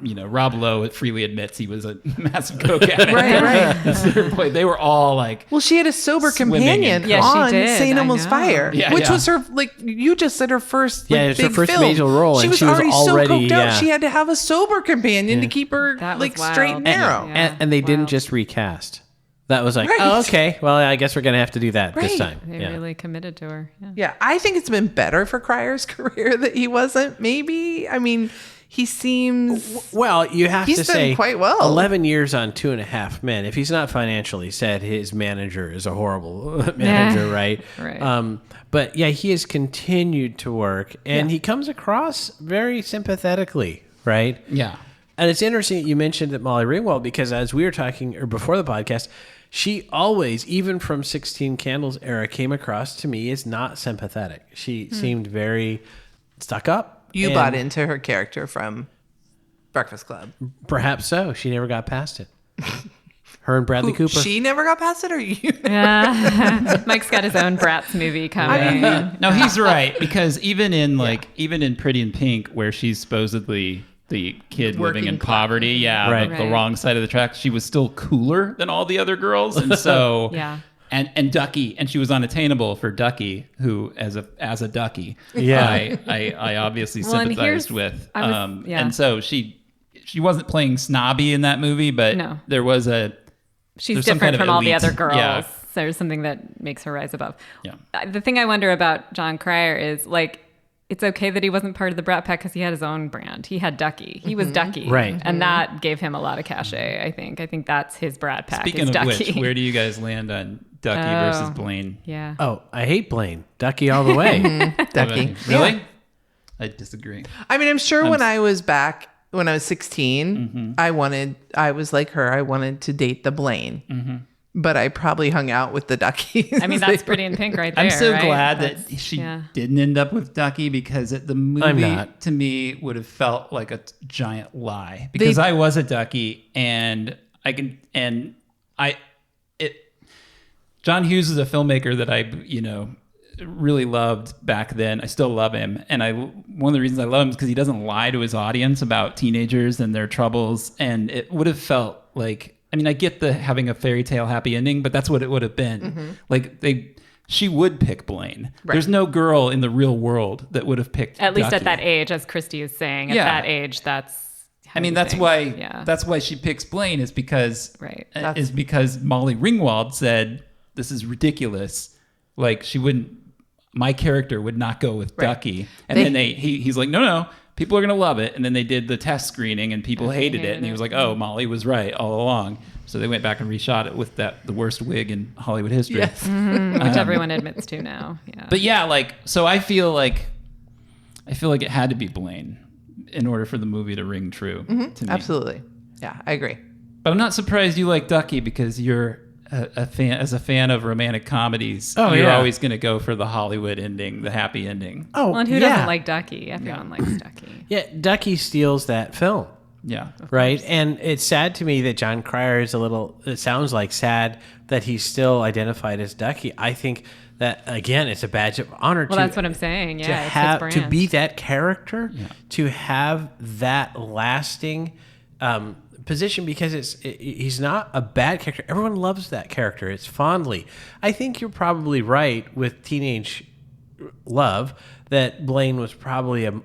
you know, Rob Lowe freely admits he was a massive coke addict. Right. That's their point. They were all like, well, she had a sober Swimming companion in Yeah, she on did. St. I Elmo's know. Fire, Yeah, which yeah. was her, like you just said, her first Yeah, like, it's her big first film. major role, She and was she was already already- so coked yeah. out. She had to have a sober companion to keep her That was like straight and wild. narrow. Yeah. And they didn't Wild. just recast. That was like, Right. oh, okay. Well, I guess we're going to have to do that this Right. time. They Yeah. really committed to her. Yeah. Yeah, I think it's been better for Cryer's career that he wasn't. Maybe I mean he seems. Well, you have He's to done say quite well. 11 years on 2.5 Men. If he's not financially set, his manager is a horrible manager, right? Right. But yeah, he has continued to work, and he comes across very sympathetically, right? yeah. And it's interesting that you mentioned that Molly Ringwald, because as we were talking or before the podcast, she always, even from 16 Candles era, came across to me as not sympathetic. She seemed very stuck up. You and bought into her character from Breakfast Club. Perhaps so. She never got past it. Her and Bradley Cooper. She never got past it, or you? Yeah. Mike's got his own Bratz movie coming. No, he's right, because even in Pretty in Pink, where she's supposedly the kid living in Working class. poverty, Right. the Right. wrong side of the track, she was still cooler than all the other girls, and so Yeah. and Ducky, and she was unattainable for Ducky, who as a Ducky, Yeah. I obviously Well, and sympathized here's- with, I was- yeah. and so she wasn't playing snobby in that movie, but No. there was She's There's some different kind of from all the elite- other girls. yeah. There's something that makes her rise above. Yeah. The thing I wonder about John Cryer is like, it's okay that he wasn't part of the Brat Pack because he had his own brand. He had Ducky. He was Ducky. Right. And that gave him a lot of cachet, I think. I think that's his Brat Pack. Speaking is of Ducky. which, where do you guys land on Ducky Oh. versus Blaine? Yeah. Oh, I hate Blaine. Ducky all the way. Ducky. Really? Yeah. I disagree. I mean, I'm sure when I was 16, I was like her. I wanted to date the Blaine. But I probably hung out with the Duckies. I mean, that's Pretty in Pink right there. I'm so right? glad That's- that she yeah. didn't end up with Ducky, because the I'm movie not. to me would have felt like a giant lie, because I was a Ducky, and John Hughes is a filmmaker that I really loved back then. I still love him, and one of the reasons I love him is because he doesn't lie to his audience about teenagers and their troubles, and it would have felt like, I mean, I get the having a fairy tale happy ending, but that's what it would have been. Like she would pick Blaine. Right. There's no girl in the real world that would have picked At least Ducky. at that age, as Christy is saying, at Yeah. that age, that's. how I mean, you that's think. why Yeah. that's why she picks Blaine, is because Right. is because Molly Ringwald said this is ridiculous. Like my character would not go with Ducky, and then he's like, no, people are gonna love it, and then they did the test screening and people hated it, and he was like, oh, Molly was right all along. So they went back and reshot it with the worst wig in Hollywood history. Yes. Which everyone admits to now. Yeah. But yeah, so I feel like it had to be Blaine in order for the movie to ring true to me. Absolutely. Yeah, I agree. But I'm not surprised you like Ducky, because you're a fan of romantic comedies. Oh, you're yeah. always going to go for the Hollywood ending, the happy ending. Oh, Well, and who yeah. doesn't like Ducky? Everyone likes Ducky. Yeah, Ducky steals that film. Yeah. Right. And it's sad to me that John Cryer is it sounds like sad that he's still identified as Ducky. I think that, again, it's a badge of honor Well, that's what I'm saying. Yeah, it's his to brand. be that character, to have that lasting position, because he's not a bad character. Everyone loves that character. It's fondly. I think you're probably right with Teenage Love that Blaine was probably a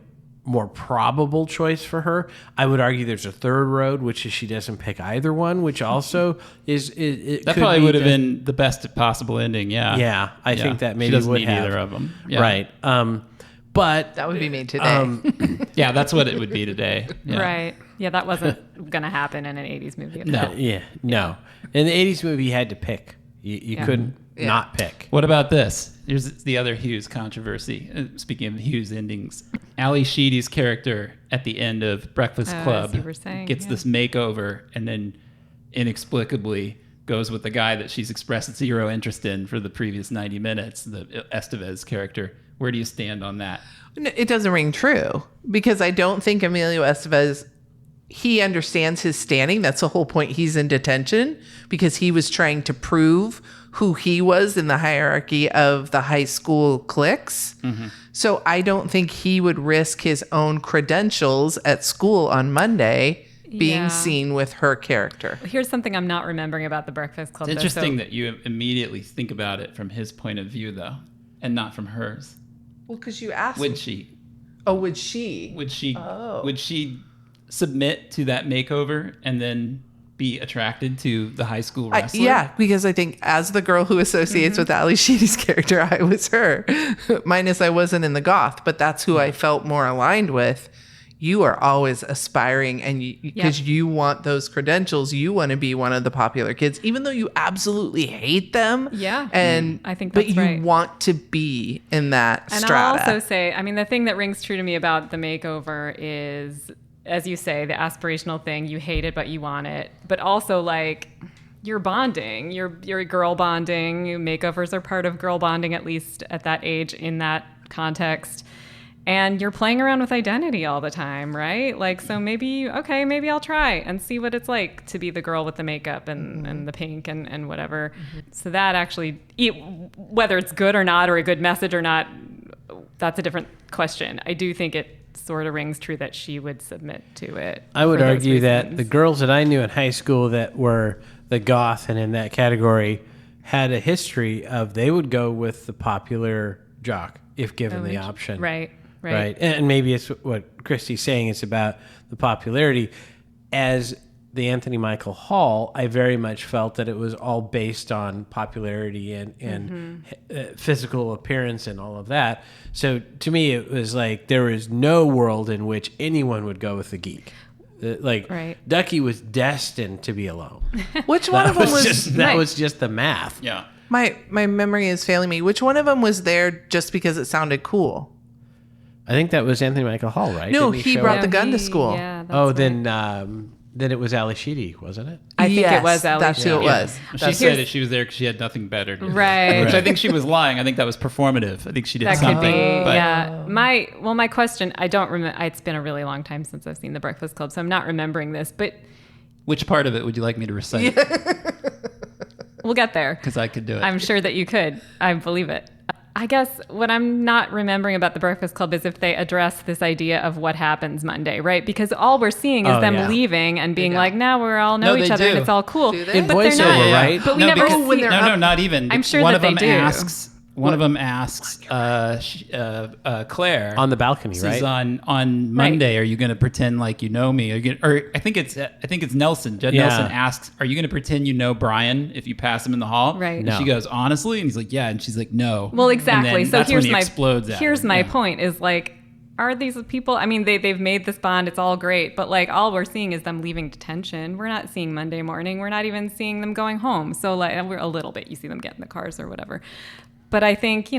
more probable choice for her. I would argue there's a third road, which is she doesn't pick either one, which also is that probably would have been the best possible ending. Yeah, I think that maybe she doesn't would need have either of them. Right. But That would be me today. Yeah, that's what it would be today. Yeah. Right. Yeah, that wasn't going to happen in an 80s movie. No. no. In the 80s movie, you had to pick. You couldn't not pick. What about this? Here's the other Hughes controversy. Speaking of Hughes endings, Ali Sheedy's character at the end of Breakfast Club as you were saying, gets this makeover and then inexplicably goes with the guy that she's expressed zero interest in for the previous 90 minutes, the Estevez character. Where do you stand on that? It doesn't ring true, because I don't think Emilio Estevez, he understands his standing. That's the whole point. He's in detention because he was trying to prove who he was in the hierarchy of the high school cliques. Mm-hmm. So I don't think he would risk his own credentials at school on Monday being seen with her character. Here's something I'm not remembering about the Breakfast Club. It's interesting that you immediately think about it from his point of view, though, and not from hers. Well, because you asked. Would she? Oh, would she? Would she? Oh. Would she submit to that makeover and then be attracted to the high school wrestler? Yeah, because I think as the girl who associates with Ali Sheedy's character, I was her. Minus I wasn't in the goth, but that's who I felt more aligned with. You are always aspiring, and because you want those credentials, you want to be one of the popular kids, even though you absolutely hate them. Yeah, and I think that's but you right. want to be in that and strata. I'll also say, I mean, the thing that rings true to me about the makeover is, as you say, the aspirational thing. You hate it, but you want it. But also, like, you're bonding. You're girl bonding. Makeovers are part of girl bonding, at least at that age, in that context. And you're playing around with identity all the time, right? Like, so maybe I'll try and see what it's like to be the girl with the makeup and the pink and whatever. Mm-hmm. So that actually, whether it's good or not, or a good message or not, that's a different question. I do think it sort of rings true that she would submit to it. I would argue that the girls that I knew in high school that were the goth and in that category had a history of they would go with the popular jock if given the option. Right. And maybe it's what Christy's saying. It's about the popularity. As the Anthony Michael Hall, I very much felt that it was all based on popularity and physical appearance and all of that. So to me, it was like there was no world in which anyone would go with the geek. Ducky was destined to be alone. Which one of them was that was just the math. Yeah. My memory is failing me. Which one of them was there just because it sounded cool? I think that was Anthony Michael Hall, right? No, Didn't he show brought up? the gun to school. Yeah, that's right. Then it was Ali Sheedy, wasn't it? I think it was Ali That's who it was. She said that she was there because she had nothing better to do. Right. Which I think she was lying. I think that was performative. I think she did that something. could be, but yeah. My question, I don't remember. It's been a really long time since I've seen The Breakfast Club, so I'm not remembering this. But which part of it would you like me to recite? we'll get there. Because I could do it. I'm sure that you could. I believe it. I guess what I'm not remembering about The Breakfast Club is if they address this idea of what happens Monday, right? Because all we're seeing is them leaving and being like, now we all know each other and it's all cool. Do they? In But they're voiceover, not. right? But we never because- see No, not even. I'm sure one that of them they do. One of them asks Claire On the balcony, says right? on Monday, are you going to pretend like you know me? Or I think it's Nelson. Jed Nelson asks, are you going to pretend you know Brian if you pass him in the hall? Right. And No. she goes, honestly, and he's like, yeah, and she's like, no. Well, And exactly. then So that's here's when he my explodes at here's her. my Yeah. point is like, are these people? I mean, they've made this bond. It's all great, but like all we're seeing is them leaving detention. We're not seeing Monday morning. We're not even seeing them going home. So like we're a little bit. You see them get in the cars or whatever. But I think,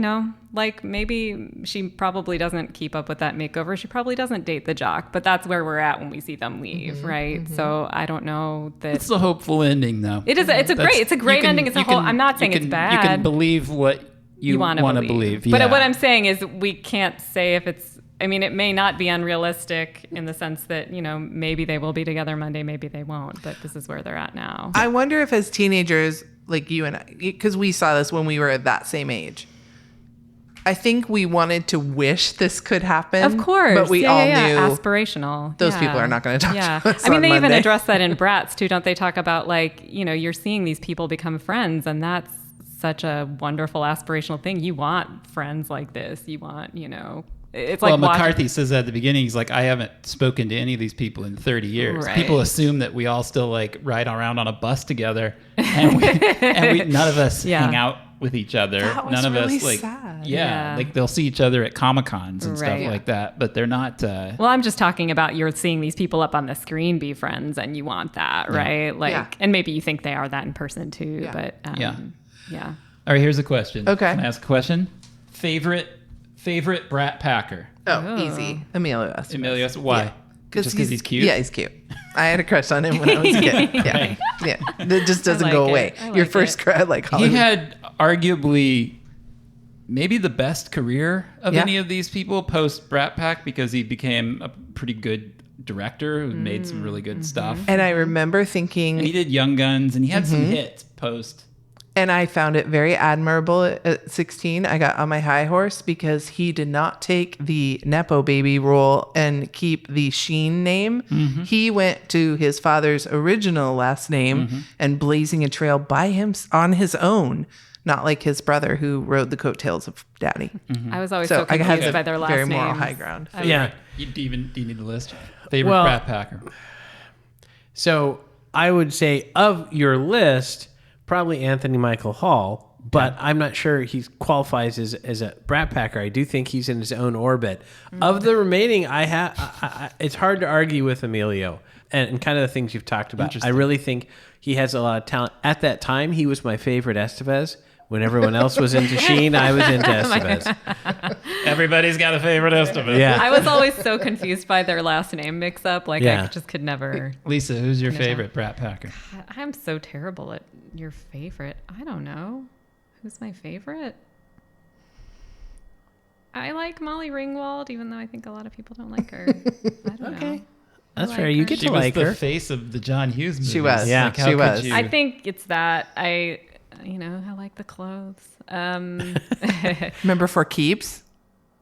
like maybe she probably doesn't keep up with that makeover. She probably doesn't date the jock, but that's where we're at when we see them leave, right? Mm-hmm. So I don't know that It's a hopeful ending, though. it is. It's a great ending. It's a whole. I'm not saying it's bad. You can believe what you want to believe. But yeah. what I'm saying is we can't say if it's I mean, it may not be unrealistic in the sense that, you know, maybe they will be together Monday, maybe they won't, but this is where they're at now. I wonder if as teenagers, like you and I, because we saw this when we were at that same age, I think we wanted to wish this could happen. Of course. But we all knew aspirational. those people are not going to talk to us I mean, on they even Monday. address that in Brats too. Don't they talk about, like, you know, you're seeing these people become friends, and that's such a wonderful aspirational thing. You want friends like this. You want, you know, it's like McCarthy says at the beginning, he's like, I haven't spoken to any of these people in 30 years. Right. People assume that we all still like ride around on a bus together, and we none of us hang out with each other. That was None of really us like, sad. Yeah. like they'll see each other at Comic-Cons and stuff Right. like that, but they're not. Well, I'm just talking about you're seeing these people up on the screen be friends, and you want that, right? Like, Yeah. and maybe you think they are that in person too, Yeah. but Yeah. yeah. All right, here's a question. Okay. Can I ask a question? Favorite Brat Packer? Oh, easy. Emilio Estevez. Emilio, why? Just because he's cute? Yeah, he's cute. I had a crush on him when I was a kid. Yeah. Yeah. That just doesn't like go it. away. I Your like first it. crush, like He Hollywood. had arguably maybe the best career of Yeah. any of these people post Brat Pack, because he became a pretty good director who made some really good stuff. And I remember And he thinking, did Young Guns, and he had some hits post. and I found it very admirable at 16. I got on my high horse because he did not take the Nepo baby role and keep the Sheen name. He went to his father's original last name and blazing a trail by him on his own, not like his brother who rode the coattails of Daddy. I was always So so I had confused the by their last very names. moral high ground. Yeah. Do you need the list? Favorite Well- Brat Packer? So I would say of your list, probably Anthony Michael Hall, but I'm not sure he qualifies as a Brat Packer. I do think he's in his own orbit. Of the remaining, it's hard to argue with Emilio and kind of the things you've talked about. I Interesting. really think he has a lot of talent. At that time, he was my favorite Estevez. When everyone else was into Sheen, I was into Estevez. Everybody's got a favorite estimate. Yeah. I was always so confused by their last name mix up. Like, Yeah. I just could never. Lisa, who's your favorite Brat Packer? I'm so terrible at your favorite. I don't know. Who's my favorite? I like Molly Ringwald, even though I think a lot of people don't like her. I don't know. That's like fair. You her. get She to was like the her. face of the John Hughes movies. She was. Yeah, how she could was. you- I think it's that. I like the clothes. Remember For Keeps?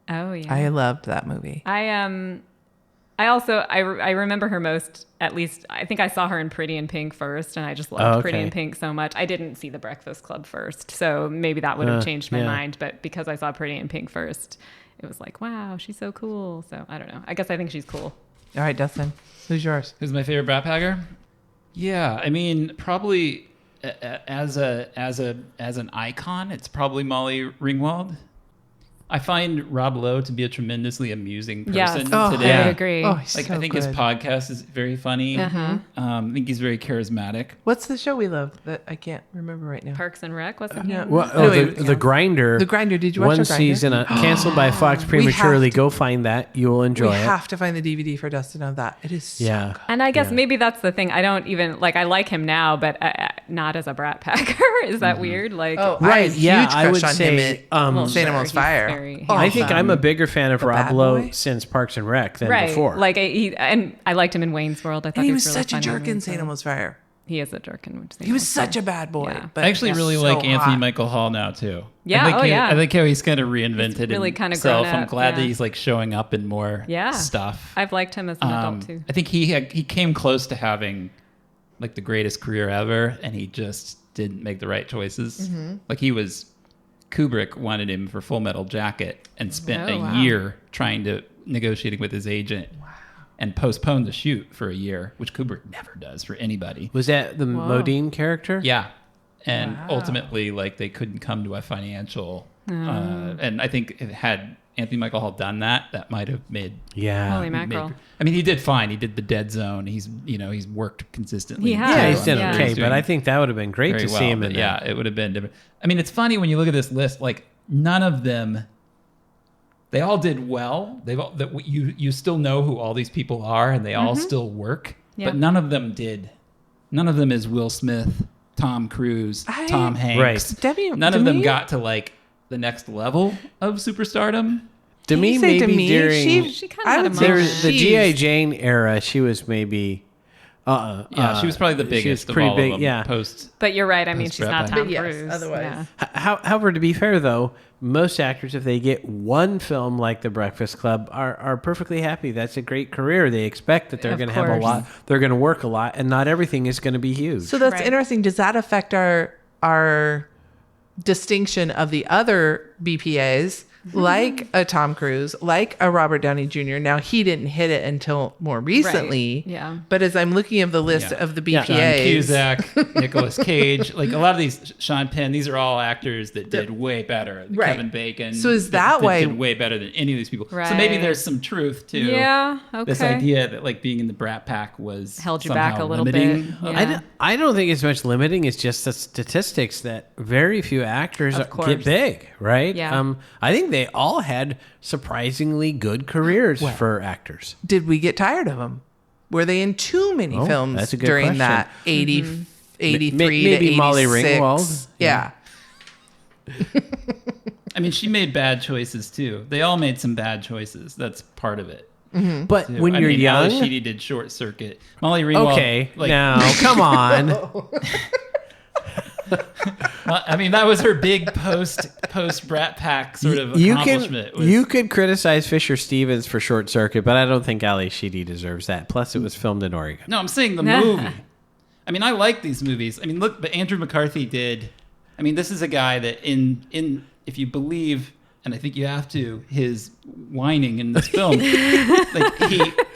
Oh yeah. I loved that movie. I also I remember her most. At least I think I saw her in Pretty in Pink first, and I just loved Pretty in Pink so much. I didn't see The Breakfast Club first, so maybe that would have changed my mind. But because I saw Pretty in Pink first, it was like, wow, she's so cool. So I don't know. I guess I think she's cool. All right, Dustin, who's yours? Who's my favorite Brat Packer? Yeah, I mean, probably as an icon, it's probably Molly Ringwald. I find Rob Lowe to be a tremendously amusing person Yes. today. I agree. Oh, he's Like, so I think good. his podcast is very funny. I think he's very charismatic. What's the show we love that I can't remember right now? Parks and Rec. What's it? No. Well, No, the Grinder. The Grinder. Did you watch One The Grinder? season canceled by Fox prematurely. to- Go find that. You will enjoy We it. have to find the DVD for Dustin of that. It is so Yeah. good. And I guess maybe that's the thing. I don't even like. I like him now, but not as a Brat Packer. Is that weird? Like, Oh, Right, I had a yeah, huge I crush would on say, him at well, St. sure, Elmo's he's Fire. very- Oh, I think I'm a bigger fan of Rob Bad Lowe Boy? since Parks and Rec than right. before. Like and I liked him in Wayne's World. I thought and he was really such a funny jerk in Wayne's St. World. Elmo's Fire. He is a jerk in St. He was Elmo's such Fire. a bad boy. Yeah. But I actually really so like Anthony hot. Michael Hall now too. Yeah, I like oh, yeah. I like how he's kind of reinvented really kind of himself. grown I'm up, glad that yeah. he's like showing up in more Yeah. stuff. I've liked him as an adult too. I think he came close to having like the greatest career ever, and he just didn't make the right choices. Like Kubrick wanted him for Full Metal Jacket and spent Oh, a wow. year negotiating with his agent and postponed the shoot for a year, which Kubrick never does for anybody. Was that the Modine character? Yeah. And ultimately, like, they couldn't come to a financial. And I think had Anthony Michael Hall done that, that might have made. Yeah. Holy mackerel. I mean, he did fine. He did The Dead Zone. He's worked consistently. He has. Yeah, he's done Yeah. okay, He's but doing I think that would have been great very to well, see him but in yeah, that. it would have been different. I mean, it's funny when you look at this list. Like, none of them. They all did well. You still know who all these people are, and they all still work. Yeah. But none of them did. None of them is Will Smith, Tom Cruise, Tom Hanks. Right. Demi- None of them Demi- got to like the next level of superstardom. To Can me, you say to maybe me? during She kind I of had a would say moment. the she's- G.I. Jane era, she was maybe. Yeah, she was probably the she was biggest of pretty all big, of them. yeah. Post. But you're right. I mean, Post she's not Brat Pack. Tom But yes, Cruise. otherwise. However, to be fair, though, most actors, if they get one film like The Breakfast Club, are perfectly happy. That's a great career. They expect that they're Of going to have a course. lot. They're going to work a lot, and not everything is going to be huge. So that's Right. interesting. Does that affect our distinction of the other BPAs, like a Tom Cruise, like a Robert Downey Jr.? Now, he didn't hit it until more recently. Yeah. But as I'm looking at the list Yeah. of the Yeah. John BPAs, Cusack, Nicolas Cage, like a lot of these, Sean Penn, these are all actors that did way better. Right. Kevin Bacon. So is that why- did way better than any of these people? So maybe Right. there's some truth to Yeah. Okay. this idea that like being in the Brat Pack was Held you somehow back a little limiting. bit. I I don't think it's much limiting. It's just the statistics that very few actors Of course. get big, right? Yeah. I think they all had surprisingly good careers for actors. did we get tired of them? Were they in too many Oh, films that's a good during question. that 80, Mm-hmm. 83 Maybe to 86? Molly Ringwald. Yeah. I mean, she made bad choices too. They all made some bad choices. That's part of it. But too. when I you're mean, young, Ali Sheedy did Short Circuit. Molly Ringwald. okay, like, now come on. well, I mean, that was her big post Brat Pack sort of accomplishment. was- You could criticize Fisher Stevens for Short Circuit, but I don't think Ali Sheedy deserves that. Plus, it was filmed in Oregon. No, I'm saying the movie. I mean, I like these movies. I mean, look, but Andrew McCarthy did. I mean, this is a guy that in if you believe, and I think you have to, his whining in this film, like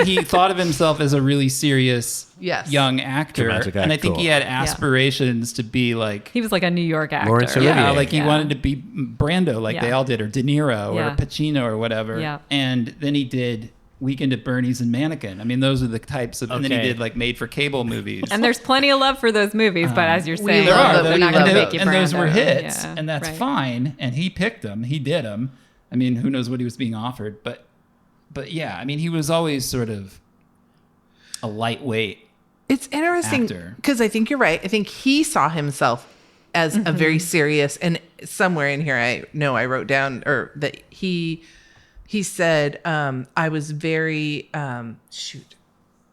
he thought of himself as a really serious Yes. young actor, Dramatic and I think actor. he had aspirations to be like. He was like a New York actor. Laurence Yeah, Olivier. like he Yeah. wanted to be Brando, like they Yeah. all did, or De Niro, Yeah. or Pacino, or whatever. Yeah. And then he did Weekend at Bernie's and Mannequin. I mean, those are the types of. And then he Okay. did like made for cable movies. And there's plenty of love for those movies, but as you're saying, there are. they're not We going to love make you and those were Brando. hits, Yeah, and that's right. fine. And he picked them. He did them. I mean, who knows what he was being offered, but yeah, I mean, he was always sort of a lightweight. It's interesting Actor. because I think you're right. I think he saw himself as a very serious, and somewhere in here I know I wrote down or that he said I was very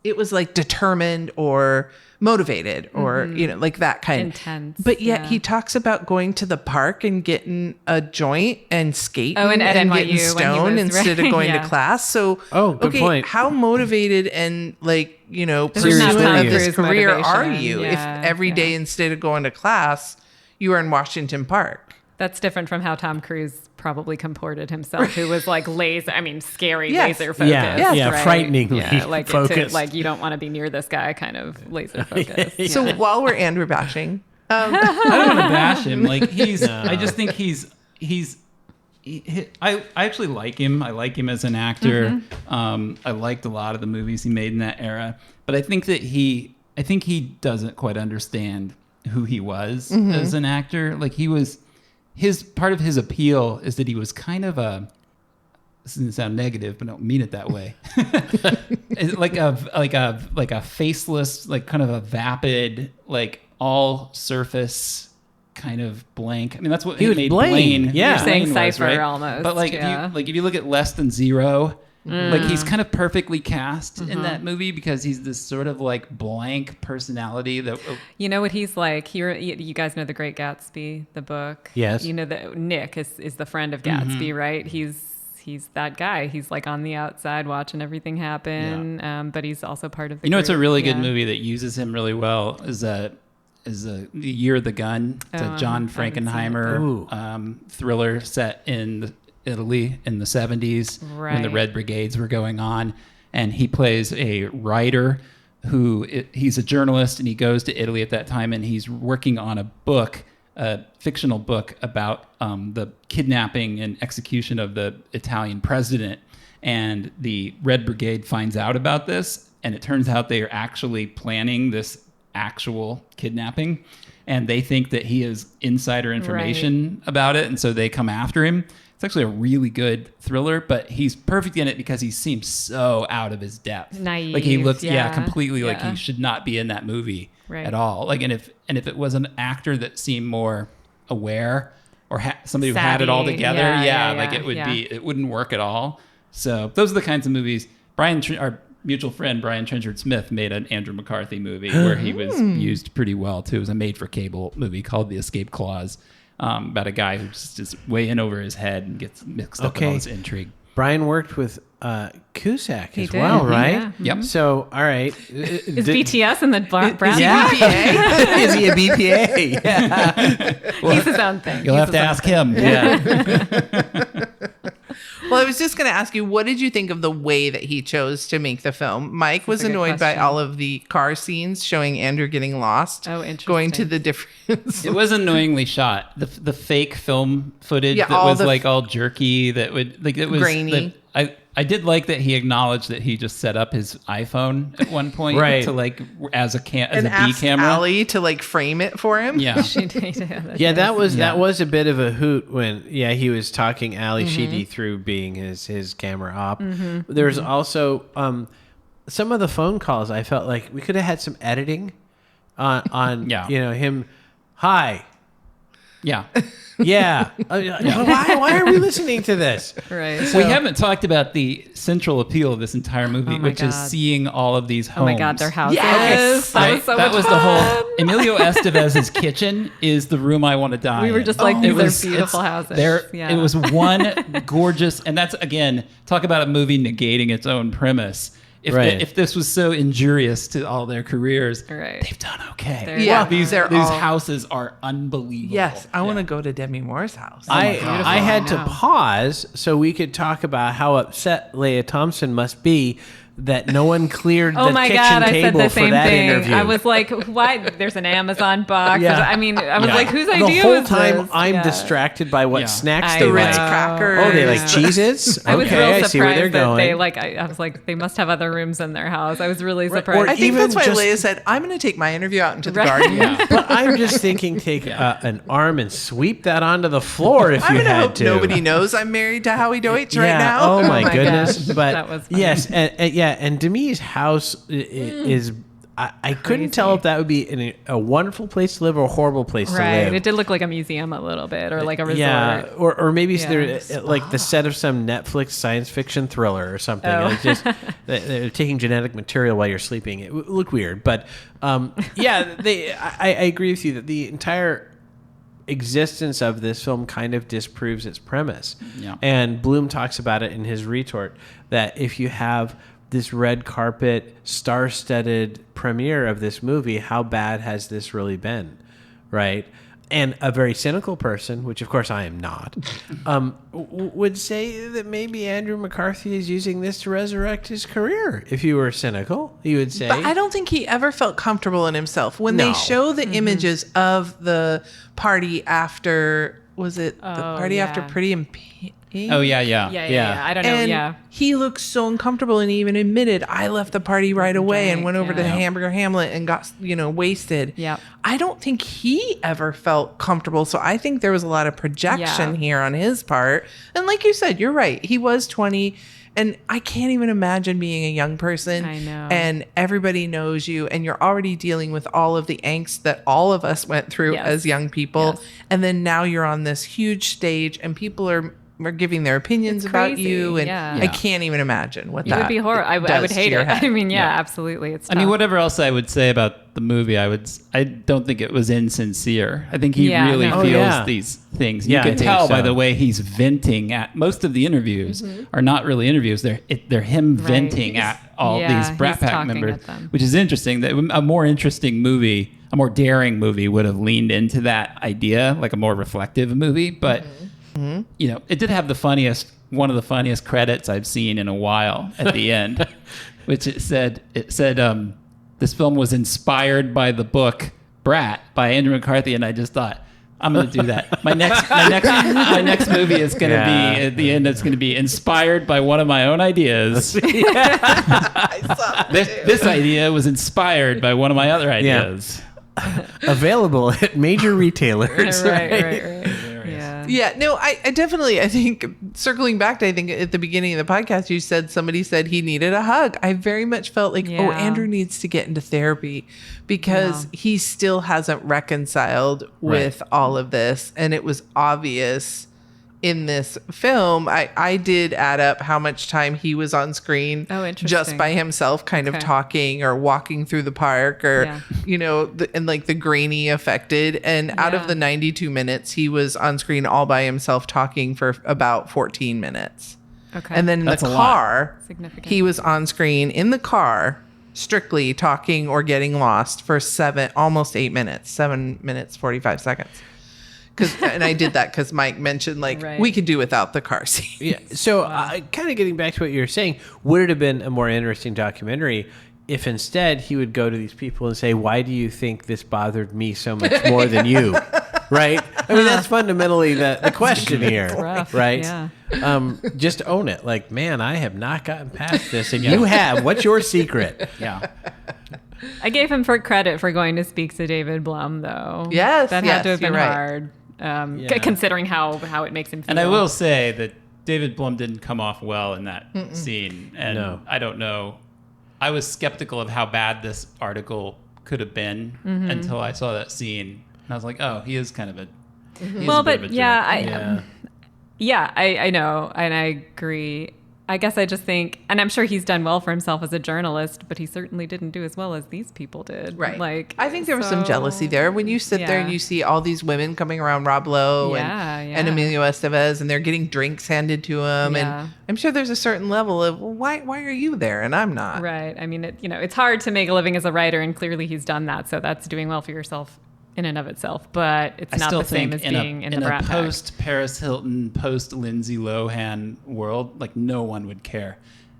it was like determined or motivated or like that kind Intense, but yet yeah. he talks about going to the park and getting a joint and skating Oh, and at and NYU getting when he stoned was- instead of right, going yeah. to class. So Oh, good point. how motivated and like This is not pursuant Tom of this Cruise career are motivation. you Yeah, if every day instead of going to class you are in Washington Park? That's different from how Tom Cruise probably comported himself, who was like scary, Yes. laser focused. Yeah, yeah, right? frighteningly like focused. like you don't want to be near this guy, kind of laser focused. So while we're Andrew bashing, I don't want to bash him. Like I just think I actually like him. I like him as an actor. I liked a lot of the movies he made in that era. But I think that he doesn't quite understand who he was as an actor. Like part of his appeal is that he was kind of this doesn't sound negative, but I don't mean it that way. It's like a faceless, like kind of a vapid, like all surface kind of blank. I mean, that's what He was made Blaine. Blaine. Yeah. Blaine Saying was, Cypher right? almost, But like yeah. if you look at Less Than Zero, like he's kind of perfectly cast in that movie because he's this sort of like blank personality that. You know what he's like? You guys know The Great Gatsby, the book? Yes. You know that Nick is the friend of Gatsby, right? He's that guy. He's like on the outside watching everything happen, but he's also part of the You know, it's a group. really good Yeah. movie that uses him really well. Is The Year of the Gun. It's a John I haven't seen it. Frankenheimer thriller set in Italy in the 70s when the Right. Red Brigades were going on. And he plays a writer he's a journalist, and he goes to Italy at that time, and he's working on a fictional book about the kidnapping and execution of the Italian president. And the Red Brigade finds out about this, and it turns out they are actually planning this actual kidnapping, and they think that he has insider information about it, and so they come after him. It's actually a really good thriller, but he's perfect in it because he seems so out of his depth. Naive, like he looks, yeah, completely like yeah. he should not be in that movie Right. at all. Like, and if it was an actor that seemed more aware or somebody who had it all Savvy. together. Yeah, Like it would it wouldn't work at all. So those are the kinds of movies. Our mutual friend Brian Trenchard Smith made an Andrew McCarthy movie where he was used pretty well too. It was a made-for-cable movie called The Escape Clause, about a guy who's just way in over his head and gets mixed up in all this intrigue. Brian worked with Cusack as did. well, right? Yeah. Yep. So, all right. Is BTS in the Brat Yeah. Pack? Is he a BPA? Yeah. He's his own thing. You'll have to ask him. Yeah. Well, I was just going to ask you, what did you think of the way that he chose to make the film? Mike was a good annoyed by question. all of the car scenes showing Andrew getting lost. Oh, interesting. Going to the different... It was annoyingly shot. The fake film footage Yeah, that all was the like all jerky. That would like it was grainy. I did like that he acknowledged that he just set up his iPhone at one point Right. to like as a and B asked camera. Allie to like frame it for him. Yeah. She did. Yeah, that was a bit of a hoot when he was talking Ali Sheedy through being his camera op. There's also some of the phone calls. I felt like we could have had some editing on him. Hi. Yeah. Yeah. Why are we listening to this? Right. We haven't talked about the central appeal of this entire movie, Oh my which is God. seeing all of these homes. Oh my God, their houses. Yes! That was so that much was fun. the whole Emilio Estevez's kitchen is the room I want to die We were in. just like, these It are beautiful houses. It was one gorgeous, and that's again, talk about a movie negating its own premise. If this was so injurious to all their careers, Right. they've done okay. They're- Yeah, These they're all- houses are unbelievable. Yes, I want to go to Demi Moore's house. I had to I know. pause so we could talk about how upset Leah Thompson must be that no one cleared Oh the my kitchen God, I said table the for same that thing. interview. I was like, why? There's an Amazon box. Yeah. I mean, I was Yeah. like, whose the idea whole was time this? I'm Yeah. distracted by what Yeah. snacks I they the Ritz like. crackers. Oh, they like Cheez-Its? I was Okay, real I surprised see where they're that going. they I was like, they must have other rooms in their house. I was really Right, surprised. or I think even that's why just- Leia said, I'm going to take my interview out into the Right. garden. Yeah. But I'm just thinking, take an arm and sweep that onto the floor if I'm you going to had hope to. nobody knows I'm married to Howie Deutsch right now. Oh my my goodness! gosh. But That was funny. yes, and Demi's house is. I couldn't tell if that would be a wonderful place to live or a horrible place to Right. live. It did look like a museum a little bit, or like a resort. Yeah, or maybe Yeah. they're like the set of some Netflix science fiction thriller or something. Oh. Like just they're taking genetic material while you're sleeping. It would look weird, but I agree with you that the entire existence of this film kind of disproves its premise. Yeah. And Bloom talks about it in his retort that if you have this red carpet, star-studded premiere of this movie, how bad has this really been, right? And a very cynical person, which of course I am not, would say that maybe Andrew McCarthy is using this to resurrect his career. If you were cynical, you would say. But I don't think he ever felt comfortable in himself. When No. they show the images of the party after, was it the Oh, party after yeah. Pretty in Pink? Oh yeah. Yeah. I don't know. And Yeah. he looked so uncomfortable and he even admitted, I left the party right away and Drank, went over to yeah. Hamburger Hamlet and got, wasted. Yeah. I don't think he ever felt comfortable. So I think there was a lot of projection Yeah. here on his part. And like you said, you're right. He was 20 and I can't even imagine being a young person. I know. And everybody knows you and you're already dealing with all of the angst that all of us went through Yes. as young people. Yes. And then now you're on this huge stage and people are giving their opinions It's about crazy, you, and yeah. I can't even imagine what It that would be horrible. I does would to hate your it. head. I mean, yeah, absolutely. It's I mean, tough. whatever else I would say about the movie, I don't think it was insincere. I think he Yeah, really no. feels Oh, yeah. these things. Yeah, You I can think tell by so. the way he's venting at most of the interviews are not really interviews. They're him Right. venting He's- at all yeah, these Brat he's Pack talking members, at them. which is interesting. That a more interesting movie, a more daring movie, would have leaned into that idea, like a more reflective movie. But it did have one of the funniest credits I've seen in a while at the end, which it said this film was inspired by the book Brat by Andrew McCarthy, and I just thought, I'm going to do that. My next movie is going to be at the end. It's going to be inspired by one of my own ideas. I saw that too. This idea was inspired by one of my other ideas. Available at major retailers. right. Yeah. Yeah, no, I definitely, I think, circling back to, I think at the beginning of the podcast, you said somebody said he needed a hug. I very much felt like, Yeah. oh, Andrew needs to get into therapy because he still hasn't reconciled with all of this. And it was obvious in this film. I did add up how much time he was on screen just by himself kind of talking or walking through the park or, you know, and like the grainy affected. And out of the 92 minutes, he was on screen all by himself talking for about 14 minutes. Okay. And then in the car, Significant. he was on screen in the car strictly talking or getting lost for almost 8 minutes, 7 minutes, 45 seconds. And I did that because Mike mentioned, like, we could do without the car scene. Yeah. So kind of getting back to what you were saying, would it have been a more interesting documentary if instead he would go to these people and say, why do you think this bothered me so much more than you? Right? I mean, that's fundamentally the question here. Rough. Right? Yeah. Just own it. Like, man, I have not gotten past this. And you have. What's your secret? Yeah. I gave him credit for going to speak to David Blume, though. Yes, that had to have been you're right. hard. Considering how it makes him feel. And I will say that David Blume didn't come off well in that scene. And I don't know. I was skeptical of how bad this article could have been until I saw that scene. And I was like, oh, he is kind of a well, a bit of but a jerk. I know. And I agree. I guess I just think, and I'm sure he's done well for himself as a journalist, but he certainly didn't do as well as these people did. Right. Like, I think there was some jealousy there when you sit there and you see all these women coming around Rob Lowe and Emilio Estevez, and they're getting drinks handed to them. Yeah. And I'm sure there's a certain level of, well, why are you there and I'm not? Right. I mean, it's hard to make a living as a writer, and clearly he's done that. So that's doing well for yourself in and of itself, but it's not the same as being in the Brat Pack. In a post Paris Hilton, post Lindsay Lohan world, like no one would care.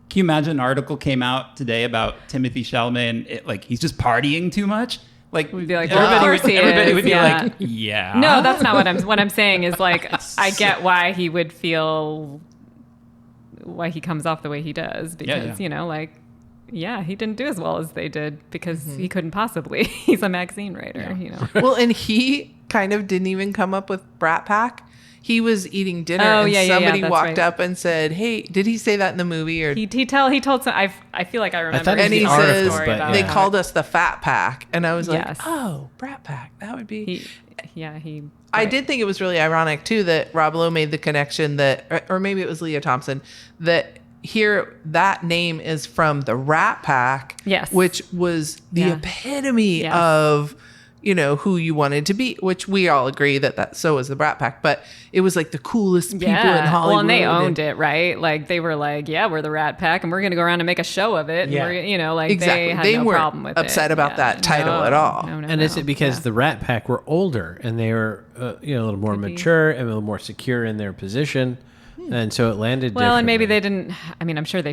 Can you imagine an article came out today about Timothy Chalamet and he's just partying too much? Like we'd be like, everybody would be like, yeah. No, that's not what I'm saying is like, I get why he would feel why he comes off the way he does because, he didn't do as well as they did because he couldn't possibly. He's a magazine writer, Well, and he kind of didn't even come up with Brat Pack. He was eating dinner and somebody walked up and said, hey, did he say that in the movie? Or he told some, I feel like I remember. And he says, they that. called us the Fat Pack. And I was like, oh, Brat Pack. That would be. I did think it was really ironic, too, that Rob Lowe made the connection that, or maybe it was Leah Thompson, that here that name is from the Rat Pack, which was the epitome of, who you wanted to be, which we all agree that so was the Brat Pack, but it was like the coolest people in Hollywood. Well, and they owned it, right? Like they were like, yeah, we're the Rat Pack and we're going to go around and make a show of it. Yeah. And we're, exactly. they had no weren't problem with upset it. about that title at all. And is it because the Rat Pack were older and they were, a little more mature and a little more secure in their position? And so it landed well, and maybe differently. they didn't, I mean, I'm sure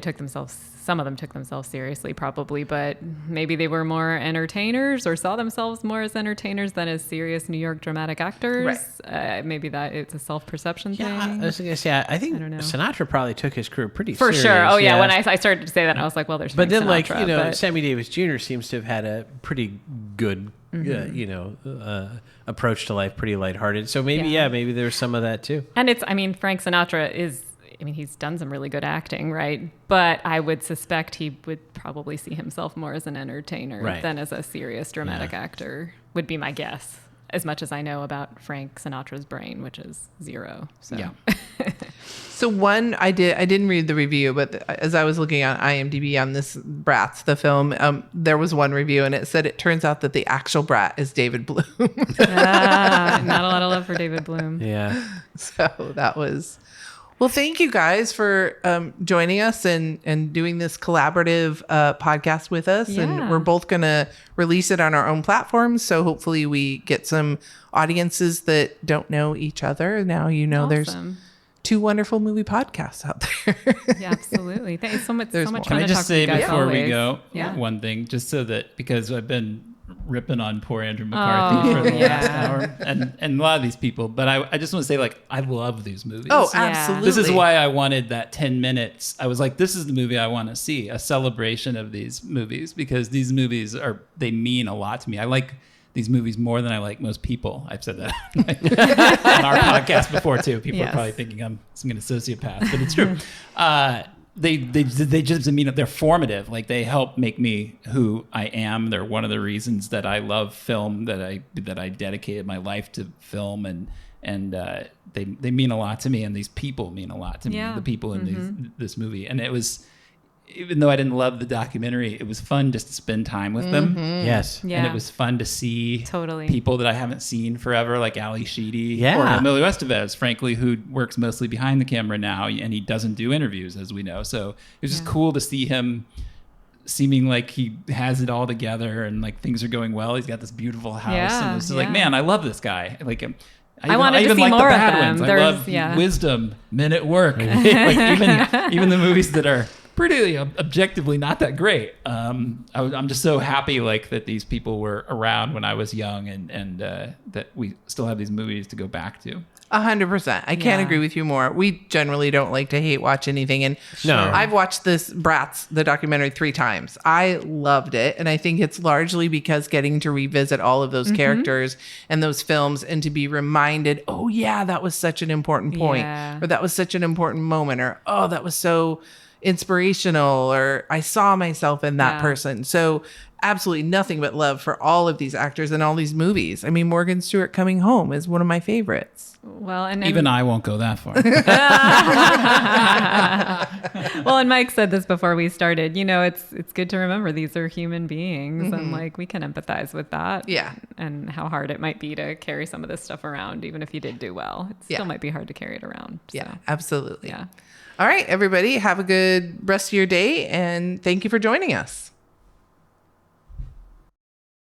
some of them took themselves seriously probably, but maybe they were more entertainers or saw themselves more as entertainers than as serious New York dramatic actors. Right. Maybe that it's a self-perception thing. I was going to say, I think Sinatra probably took his career pretty for serious. sure. Oh yeah. When I started to say that, I was like, well, there's But then Sinatra, Sammy Davis Jr. seems to have had a pretty good, approach to life, pretty lighthearted. So maybe there's some of that too. And Frank Sinatra he's done some really good acting, right? But I would suspect he would probably see himself more as an entertainer than as a serious dramatic actor, would be my guess. As much as I know about Frank Sinatra's brain, which is zero. So. Yeah. So I didn't read the review, but as I was looking on IMDb on this Bratz, the film, there was one review and it said it turns out that the actual Brat is David Blume. Not a lot of love for David Blume. Yeah. So that was... Well, thank you guys for joining us and doing this collaborative podcast with us. Yeah. And we're both going to release it on our own platforms. So hopefully we get some audiences that don't know each other. Now, there's 2 wonderful movie podcasts out there. Yeah, absolutely. Thanks so much. There's so much Can fun I to just talk to you say guys before always. we go one thing, just so that because I've been ripping on poor Andrew McCarthy for the last hour and a lot of these people, but I just want to say I love these movies. Oh, absolutely. This is why I wanted that 10 minutes. I was like, this is the movie I want to see, a celebration of these movies, because these movies they mean a lot to me. I like these movies more than I like most people. I've said that on our podcast before too. People are probably thinking I'm some kind of sociopath, but it's true. They just, I mean, they're formative. Like, they help make me who I am. They're one of the reasons that I love film, that I dedicated my life to film, and they mean a lot to me, and these people mean a lot to me. The people in this movie, and it was, even though I didn't love the documentary, it was fun just to spend time with them. Yes. Yeah. And it was fun to see people that I haven't seen forever, like Ali Sheedy or Emilio Estevez, frankly, who works mostly behind the camera now, and he doesn't do interviews, as we know. So it was just cool to see him seeming like he has it all together and like things are going well. He's got this beautiful house. And it was like, man, I love this guy. Like, I wanted to see like more the of bad them. ones. I love Wisdom, Men at Work. Like, even the movies that are pretty objectively not that great. I'm just so happy like that these people were around when I was young, and that we still have these movies to go back to. 100%. I can't agree with you more. We generally don't like to hate watch anything. And I've watched this Bratz, the documentary, 3 times. I loved it. And I think it's largely because getting to revisit all of those characters and those films, and to be reminded, oh yeah, that was such an important point, or that was such an important moment, or, oh, that was so inspirational, or I saw myself in that person. So absolutely nothing but love for all of these actors and all these movies. I mean, Morgan Stewart Coming Home is one of my favorites. Well, and even I won't go that far. Well, and Mike said this before we started, it's good to remember these are human beings, and like, we can empathize with that. Yeah. And how hard it might be to carry some of this stuff around, even if you did do well. It still might be hard to carry it around. So. Yeah, absolutely. Yeah. All right, everybody, have a good rest of your day, and thank you for joining us.